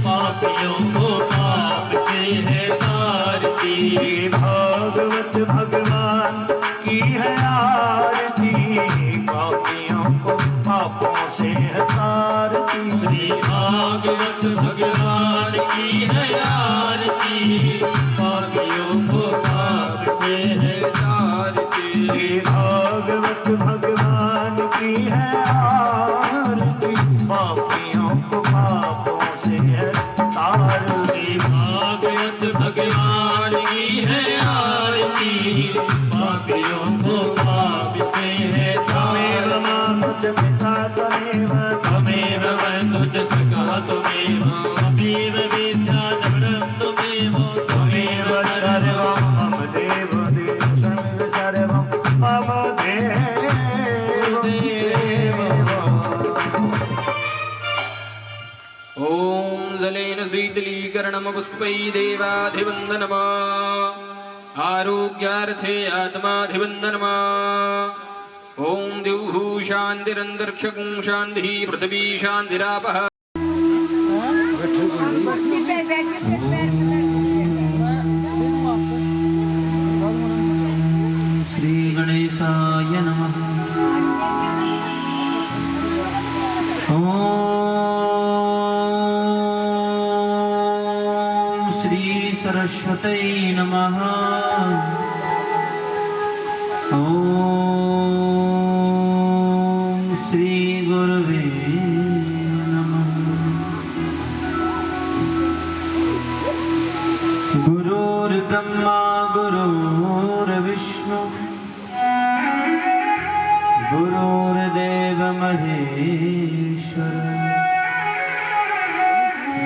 पापियों को पाप से है तारती श्री भागवत भगवान की है आरती पापियों को पापों से हटारती श्री भागवत भगवान की है आरती पापियों को पाप से है तारती श्री भागवत भगवान की है आरती पापियों को पापों से हटारती श्री भागवत भगवान की है आरती पापियों को पाप से है त्वमेव तारती मानुष पिता त्वमेव त्वमेव वन्दुच सकः त्वमेव त्वमेव विद्याधरं त्वमेव त्वमेव सर्वं मम देव देव त्वमेव सर्वं मम देव ॐ जलेन शीतलीकरणं पुष्पै देवाधिवन्दनमा आरोग्यार्थे आत्माधिवन्दनमा ॐ द्युः शान्तिरन्तरिक्षं शान्तिः पृथिवी शान्तिरापः कुर्सी पे बैठ के फिर पैर श्री गणेशाय नमः। ओम श्री सरस्वती नमः। ओम श्री गुरवे नमः। गुरुर्ब्रह्मा गुरुर्विष्णु गुरुर्देव महेश्वर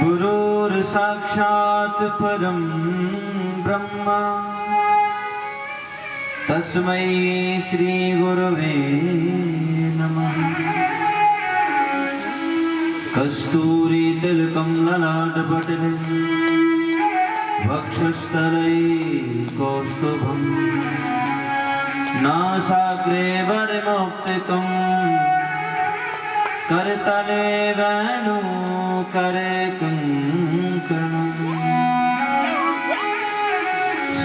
गुरुर्साक्षात् परं ब्रह्म तस्मै श्री गुरवे नमः। कस्तूरी तिलकं ललाटपटले वक्षस्थले कौस्तुभम् नासाग्रे वरमौक्तिकम् करतले वेणुकरे कङ्कणम्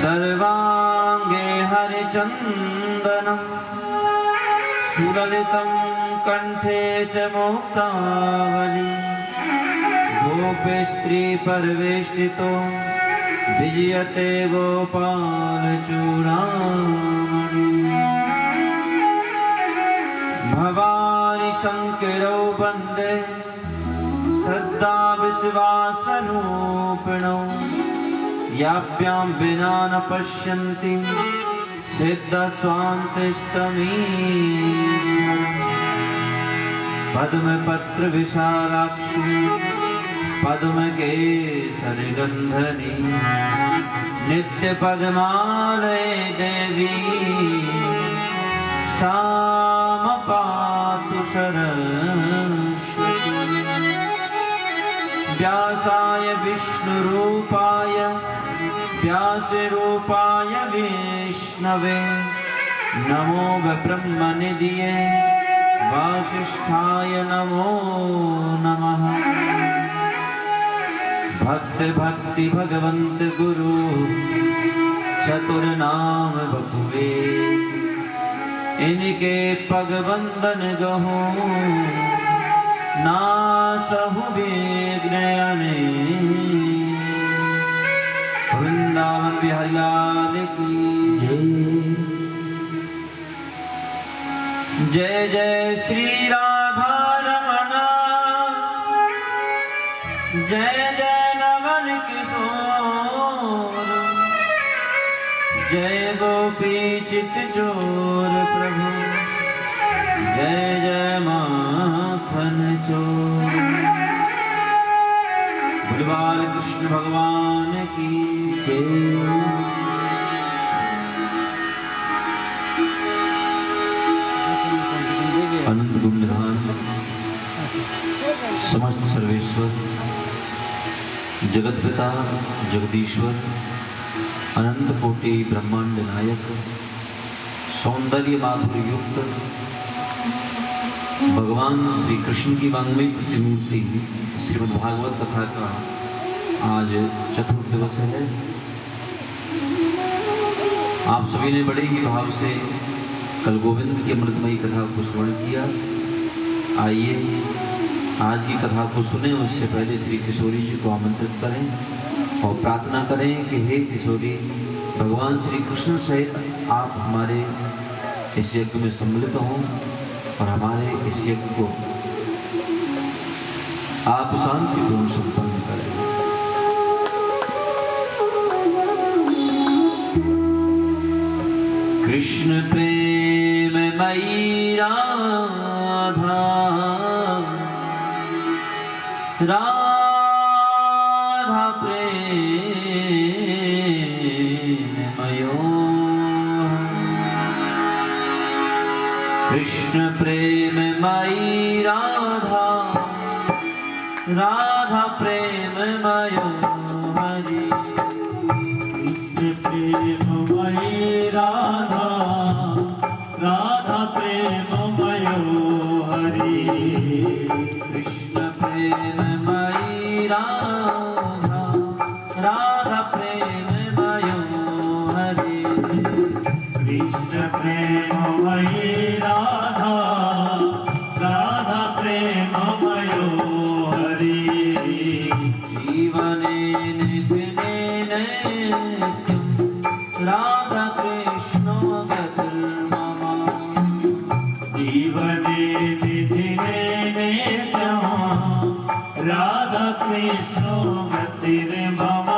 सर्वाङ्गे हरिचन्दनं सुललितं कण्ठे च मुक्तावली गोपस्त्रीपरिवेष्टितो विजयते गोपालचूडामणि भवानी शङ्करौ वन्दे श्रद्धा विश्वासरूपिणौ याभ्यां विना न पश्यन्ति सिद्धस्वान्तस्तमीश्वरम् पद्मपत्रविशालाक्षी पद्मकेसरिगन्धनी नित्यपद्मालये देवी साम पातु सरस्वती। व्यासाय विष्णुरूपाय व्यासरूपाय विष्णवे नमो ब्रह्मनिधिये वासिष्ठाय नमो नमः। भक्त भक्ति भगवंत गुरु चतुर्नाम बपुवे इनके पग बंदन गहो नासहु विघ्न वृंदावन बिहारी लाल की जय। जय जय श्री राधा रमण जय जय नवल किशोर जय गोपी चित चोर प्रभु जय जय माखन चोर। भगवान कृष्ण भगवान की जय। अनंत गुणधाम समस्त सर्वेश्वर जगत पिता जगदीश्वर अनंत कोटि ब्रह्मांड नायक सौंदर्य माधुर्य युक्त भगवान श्री कृष्ण की वांग्मयी प्रतिमूर्ति श्रीमद् भागवत कथा का आज चतुर्थ दिवस है। आप सभी ने बड़े ही भाव से कल गोविंद की अमृतमयी कथा को श्रवण किया। आइए आज की कथा को सुने उससे पहले श्री किशोरी जी को आमंत्रित करें और प्रार्थना करें कि हे किशोरी भगवान श्री कृष्ण सहित आप हमारे इस यज्ञ में सम्मिलित हों और हमारे इस यज्ञ को आप शांतिपूर्ण संपन्न करें। कृष्ण प्रेम मयी राधा राधा प्रेममयो कृष्ण प्रेममयी राधा राधा प्रेममयो हरि। कृष्ण प्रेममयी राधा राधा प्रेममयो हरि। कृष्ण प्रेममयी राधा राधा प्रेममयो हरि। कृष्ण प्रेममयी राधा राधा प्रेममयो हरि। जीवने निधने नित्यं राधा कृष्ण गतिर्मम। जीवने निधिने नित्यं राधा कृष्ण गतिर्मम।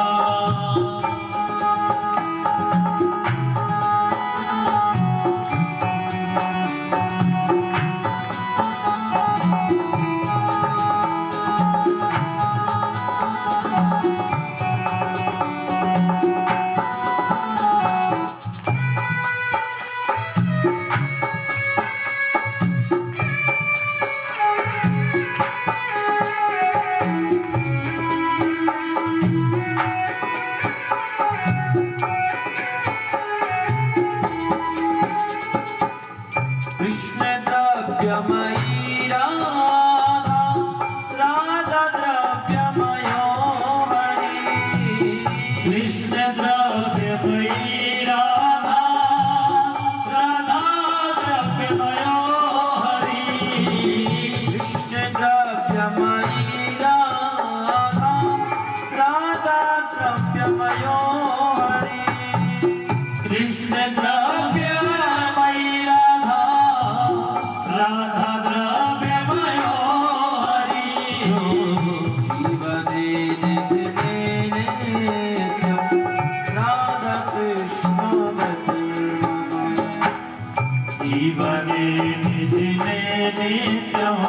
कृष्ण द्रव्यमयी राधा राधा द्रव्यमयो हरि। कृष्ण द्रव्यमयी राधा राधा द्रव्यमयो हरि। कृष्ण द्रव्यमयी राधा राधा द्रव्यमयो हरि। कृष्ण द्रव्यमयी राधा राधा द्रव्यमयो हरि। जीवने निधने नित्यं राधा कृष्ण गतिर्मम। जीवने निधिने नित्यं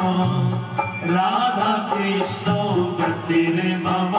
राधा कृष्ण गतिर्मम।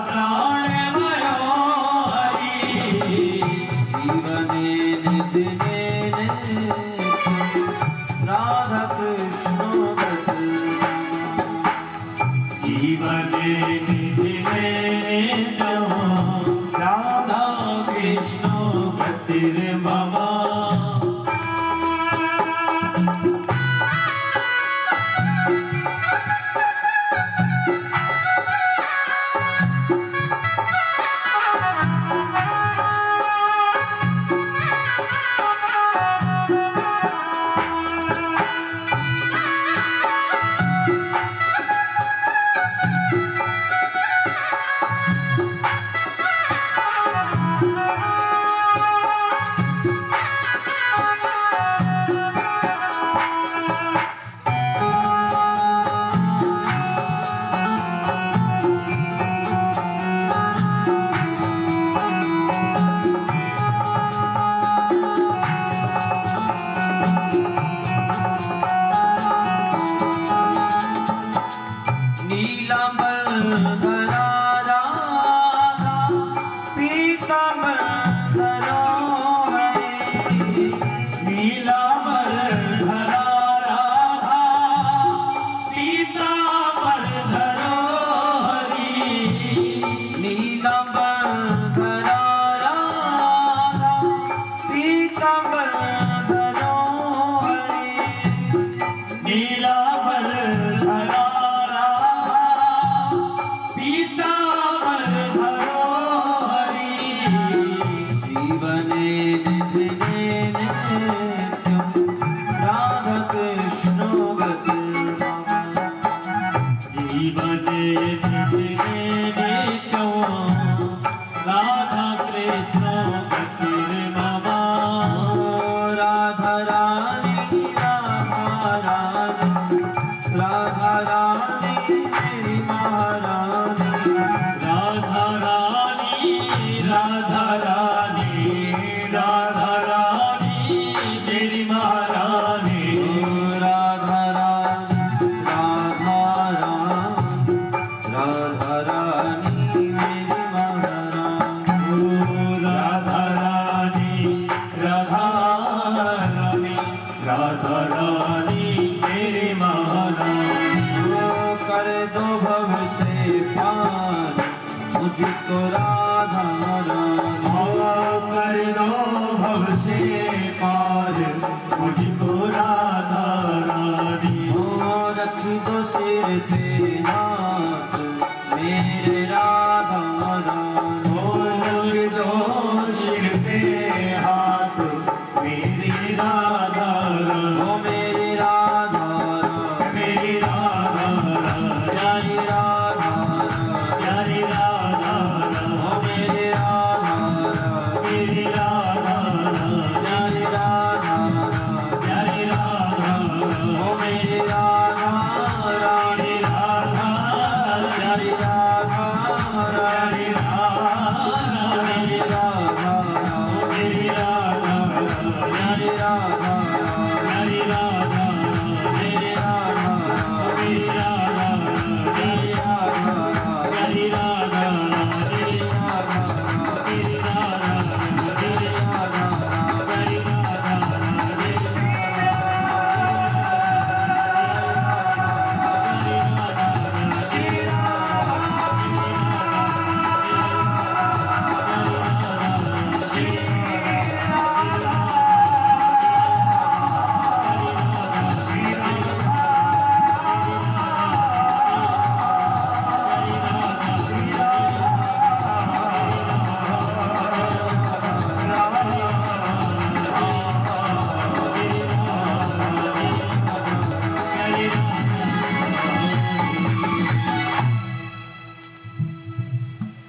प्राण भयो हरि जीवने निज नेने राधा कृष्ण जीवने निज मेरे राधा कृष्ण गतिर्ममा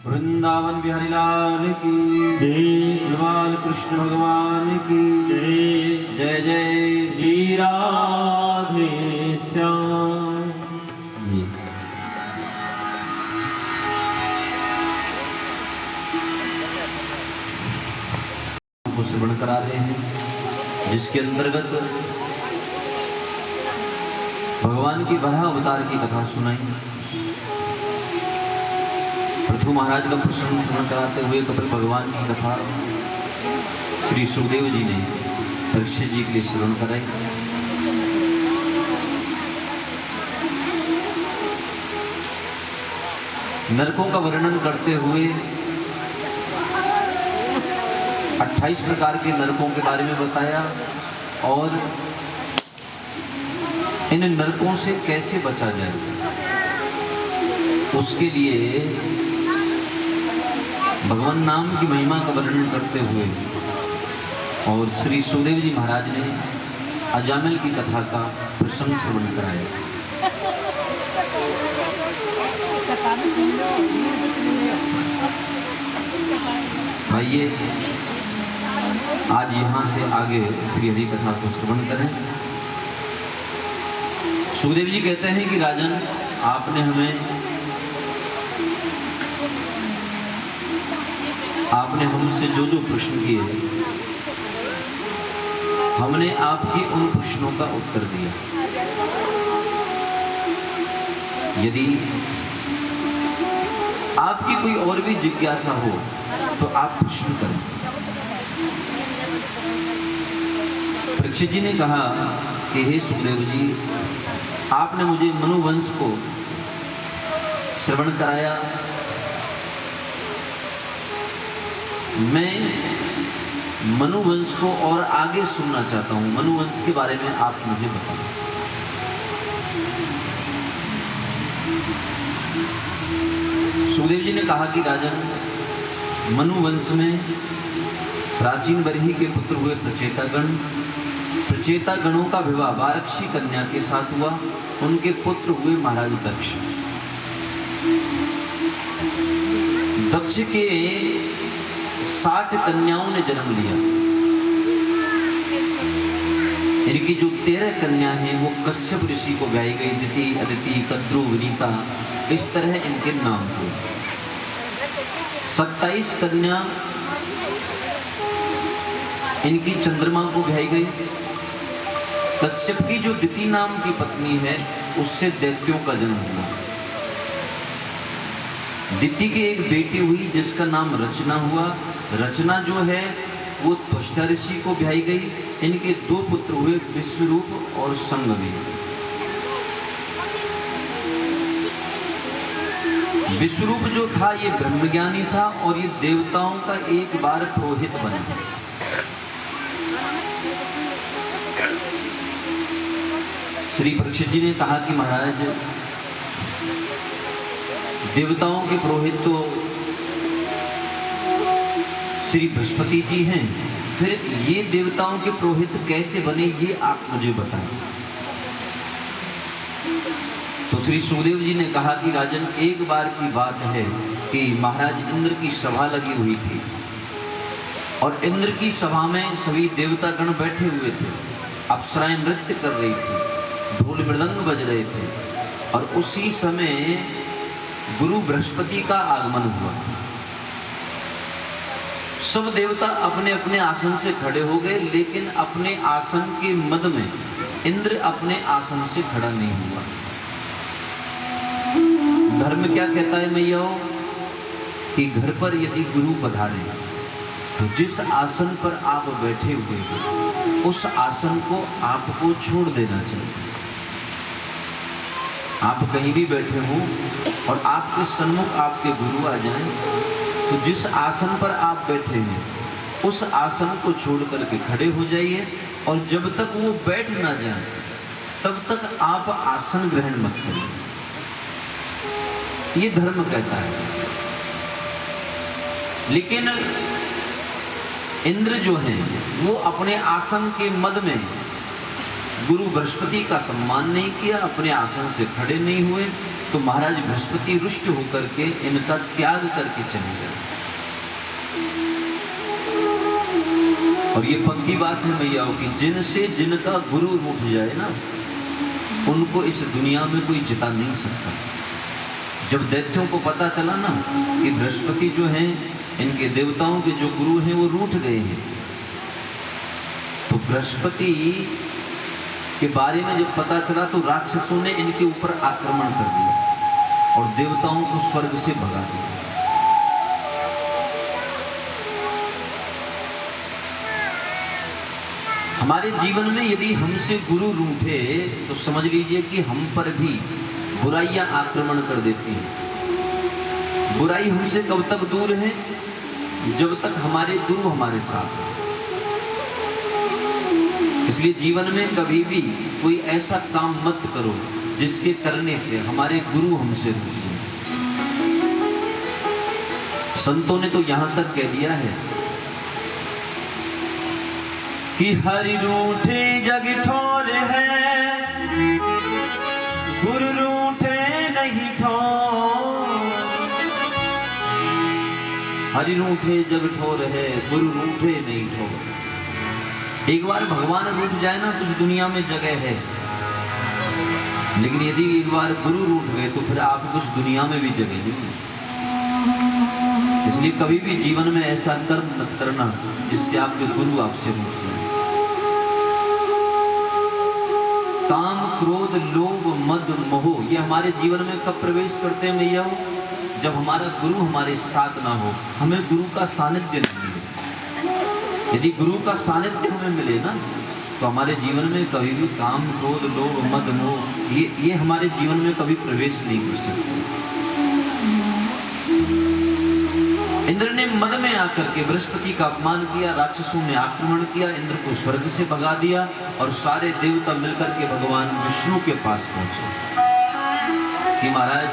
वृंदावन बिहारी लाल की जय, बाल कृष्ण भगवान की जय। जय जय श्री राधे श्याम। को श्रवण करा रहे हैं, जिसके अंतर्गत भगवान की वराह अवतार की कथा सुनाई। पृथु महाराज का प्रसंग स्मरण कराते हुए कपिल भगवान की कथा श्री सुखदेव जी ने परीक्षित जी के लिए श्रवण कराई। नरकों का वर्णन करते हुए 28 प्रकार के नरकों के बारे में बताया और इन नरकों से कैसे बचा जाए उसके लिए भगवान नाम की महिमा का वर्णन करते हुए और श्री सुखदेव जी महाराज ने अजामिल की कथा का प्रसंग श्रवण कराया। आइए आज यहाँ से आगे श्री हरि कथा को श्रवण करें। सुखदेव जी कहते हैं कि राजन, आपने हमसे जो जो प्रश्न किए, हमने आपके उन प्रश्नों का उत्तर दिया। यदि आपकी कोई और भी जिज्ञासा हो तो आप प्रश्न करें। परीक्षित जी ने कहा कि हे सुखदेव जी, आपने मुझे मनुवंश को श्रवण कराया, मैं मनुवंश को और आगे सुनना चाहता हूं। मनुवंश के बारे में आप मुझे बताएं। सुखदेव जी ने कहा कि राजन, मनुवंश में प्राचीन बरही के पुत्र हुए प्रचेतागण, प्रचेतागणों का विवाह वारक्षी कन्या के साथ हुआ। उनके पुत्र हुए महाराज दक्ष। दक्ष के 60 कन्याओं ने जन्म लिया। इनकी जो 13 कन्या हैं वो कश्यप ऋषि को ब्याही गई। दिति, अदिति, कद्रु, विनीता, इस तरह इनके नाम थे। 27 कन्या इनकी चंद्रमा को ब्याही गई। कश्यप की जो दिति नाम की पत्नी है उससे दैत्यों का जन्म हुआ। दिति की एक बेटी हुई जिसका नाम रचना हुआ। रचना जो है वो त्वष्टा ऋषि को ब्याही गई। इनके 2 पुत्र हुए, विश्वरूप और संगवी। विश्वरूप जो था ये ब्रह्मज्ञानी था और ये देवताओं का एक बार पुरोहित बना। श्री परीक्षित जी ने कहा कि महाराज, देवताओं के पुरोहित तो श्री बृहस्पति जी हैं, फिर ये देवताओं के पुरोहित कैसे बने, ये आप मुझे बताएं। तो श्री सुखदेव जी ने कहा कि राजन, एक बार की बात है कि महाराज इंद्र की सभा लगी हुई थी और इंद्र की सभा में सभी देवतागण बैठे हुए थे। अप्सराएं नृत्य कर रही थी, ढोल मृदंग बज रहे थे और उसी समय गुरु बृहस्पति का आगमन हुआ। सब देवता अपने अपने आसन से खड़े हो गए, लेकिन अपने आसन के मध्य में इंद्र अपने आसन से खड़ा नहीं हुआ। धर्म क्या कहता है मैया, कि घर पर यदि गुरु पधारे तो जिस आसन पर आप बैठे हुए हो उस आसन को आपको छोड़ देना चाहिए। आप कहीं भी बैठे हो और आपके सन्मुख आपके गुरु आ जाएं, तो जिस आसन पर आप बैठे हैं उस आसन को छोड़ करके खड़े हो जाइए और जब तक वो बैठ ना जाए तब तक आप आसन ग्रहण मत करिए। ये धर्म कहता है। लेकिन इंद्र जो है वो अपने आसन के मध्य में गुरु बृहस्पति का सम्मान नहीं किया, अपने आसन से खड़े नहीं हुए, तो महाराज बृहस्पति रुष्ट होकर के इनका त्याग करके चले गए। और ये पक्की बात है भैया कि जिनसे जिनका गुरु उठ जाए ना, उनको इस दुनिया में कोई जिता नहीं सकता। जब दैत्यों को पता चला ना कि बृहस्पति जो हैं, इनके देवताओं के जो गुरु हैं वो रूठ गए हैं, तो बृहस्पति के बारे में जब पता चला तो राक्षसों ने इनके ऊपर आक्रमण कर दिया और देवताओं को स्वर्ग से भगा दिया। हमारे जीवन में यदि हमसे गुरु रूठे तो समझ लीजिए कि हम पर भी बुराइयां आक्रमण कर देती हैं। बुराई हमसे कब तक दूर है? जब तक हमारे गुरु हमारे साथ हैं। इसलिए जीवन में कभी भी कोई ऐसा काम मत करो जिसके करने से हमारे गुरु हमसे रूठ जाएं। संतों ने तो यहां तक कह दिया है कि हरि रूठे जग ठोर है, गुरु रूठे नहीं ठोर। हरि रूठे जग ठोर है, गुरु रूठे नहीं ठोर। एक बार भगवान रूठ जाए ना तो इस दुनिया में जगह है, लेकिन यदि एक बार गुरु रूठ गए तो फिर आपको इस दुनिया में भी जगह नहीं। इसलिए कभी भी जीवन में ऐसा कर्म मत करना जिससे आपके गुरु आपसे रूठ जाए। काम, क्रोध, लोभ, मद, मोह ये हमारे जीवन में कब प्रवेश करते हैं भैया? जब हमारा गुरु हमारे साथ ना हो, हमें गुरु का सानिध्य नहीं मिले। यदि गुरु का सानिध्य हमें मिले ना तो हमारे जीवन में कभी भी काम, क्रोध, लोभ, मद, मोह ये हमारे जीवन में कभी प्रवेश नहीं कर सकते। इंद्र ने मद में आकर के बृहस्पति का अपमान किया, राक्षसों ने आक्रमण किया, इंद्र को स्वर्ग से भगा दिया और सारे देवता मिलकर के भगवान विष्णु के पास पहुंचे कि महाराज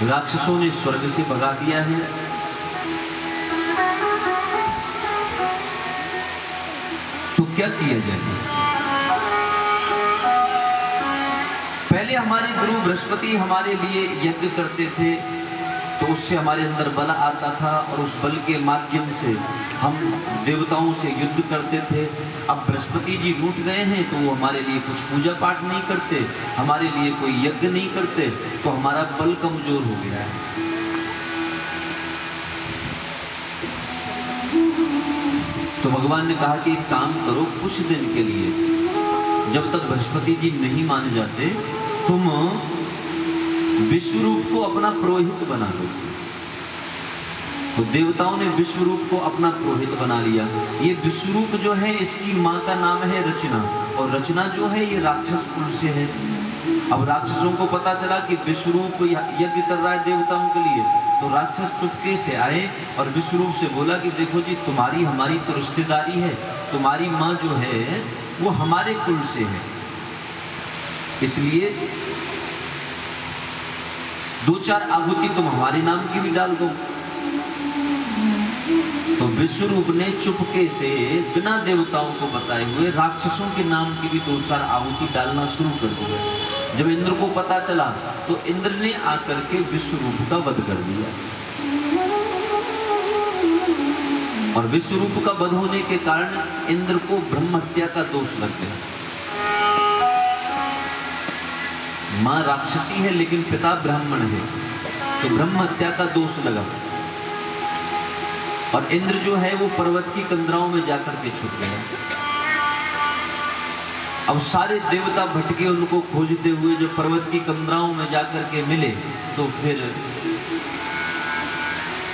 राक्षसों ने स्वर्ग से भगा दिया है, तो क्या किया जाए? पहले हमारे गुरु बृहस्पति हमारे लिए यज्ञ करते थे तो उससे हमारे अंदर बल आता था और उस बल के माध्यम से हम देवताओं से युद्ध करते थे। अब बृहस्पति जी रूठ गए हैं तो वो हमारे लिए कुछ पूजा पाठ नहीं करते, हमारे लिए कोई यज्ञ नहीं करते, तो हमारा बल कमजोर हो गया है। तो भगवान ने कहा कि एक काम करो, कुछ दिन के लिए जब तक बृहस्पति जी नहीं मान जाते तुम विश्वरूप को अपना पुरोहित बना लो। तो देवताओं ने विश्वरूप को अपना पुरोहित बना लिया। ये विश्वरूप जो है इसकी माँ का नाम है रचना, और रचना जो है ये राक्षस कुल से है। अब राक्षसों को पता चला कि विश्वरूप यज्ञ कर रहा है देवताओं के लिए, तो राक्षस चुपके से आए और विश्वरूप से बोला कि देखो जी तुम्हारी हमारी तो रिश्तेदारी है, तुम्हारी माँ जो है वो हमारे कुल से है, इसलिए 2-4 आहुति तुम हमारे नाम की भी डाल दो। तो विश्वरूप ने चुपके से बिना देवताओं को बताए हुए राक्षसों के नाम की भी 2-4 आहुति डालना शुरू कर दिया। जब इंद्र को पता चला तो इंद्र ने आकर के विश्वरूप का वध कर दिया, और विश्वरूप का वध होने के कारण इंद्र को ब्रह्म हत्या का दोष लग गया। मां राक्षसी है लेकिन पिता ब्राह्मण है, तो ब्रह्म हत्या का दोष लगा, और इंद्र जो है वो पर्वत की कंदराओं में जाकर के छुप गया। अब सारे देवता भटके उनको खोजते हुए जो पर्वत की कंदराओं में जाकर के मिले, तो फिर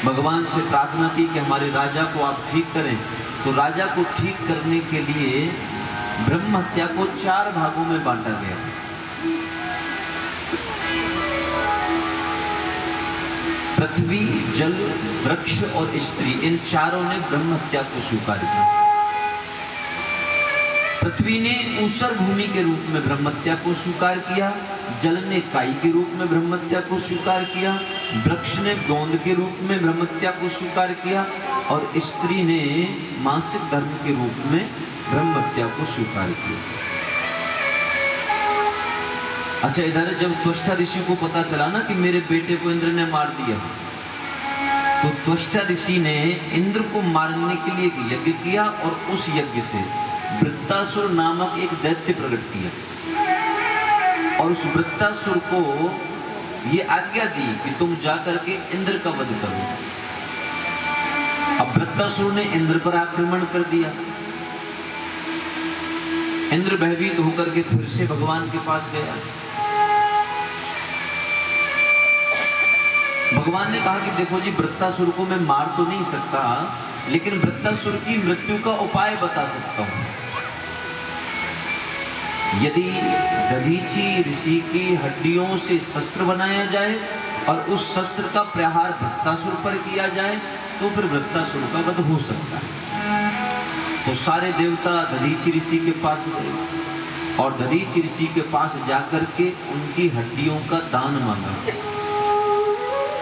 भगवान से प्रार्थना की कि हमारे राजा को आप ठीक करें। तो राजा को ठीक करने के लिए ब्रह्म हत्या को 4 भागों में बांटा गया। पृथ्वी, जल, वृक्ष और स्त्री, इन चारों ने ब्रह्म हत्या को स्वीकार किया। पृथ्वी ने ऊसर भूमि के रूप में ब्रह्म हत्या को स्वीकार किया, जल ने काई के रूप में ब्रह्म हत्या को स्वीकार किया, वृक्ष ने गोंद के रूप में ब्रह्म हत्या को स्वीकार किया, और स्त्री ने मासिक धर्म के रूप में ब्रह्म हत्या को स्वीकार किया। अच्छा, इधर जब त्वष्टा ऋषि को पता चला ना कि मेरे बेटे को इंद्र ने मार दिया, तो त्वष्टा ऋषि ने इंद्र को मारने के लिए एक यज्ञ किया, और उस यज्ञ से वृत्तासुर नामक एक दैत्य प्रकट किया, और उस वृत्तासुर को ये आज्ञा दी कि तुम जाकर के इंद्र का वध करो। अब वृत्तासुर ने इंद्र पर आक्रमण कर दिया। इंद्र भयभीत होकर के फिर से भगवान के पास गया। भगवान ने कहा कि देखो जी, वृत्तासुर को मैं मार तो नहीं सकता, लेकिन वृत्तासुर की मृत्यु का उपाय बता सकता हूं। यदि दधीची ऋषि की हड्डियों से शस्त्र बनाया जाए और उस शस्त्र का प्रहार वृत्तासुर पर किया जाए तो फिर वृत्तासुर का वध हो सकता है। तो सारे देवता दधीची ऋषि के पास गए और दधीची ऋषि के पास जाकर के उनकी हड्डियों का दान मांगा।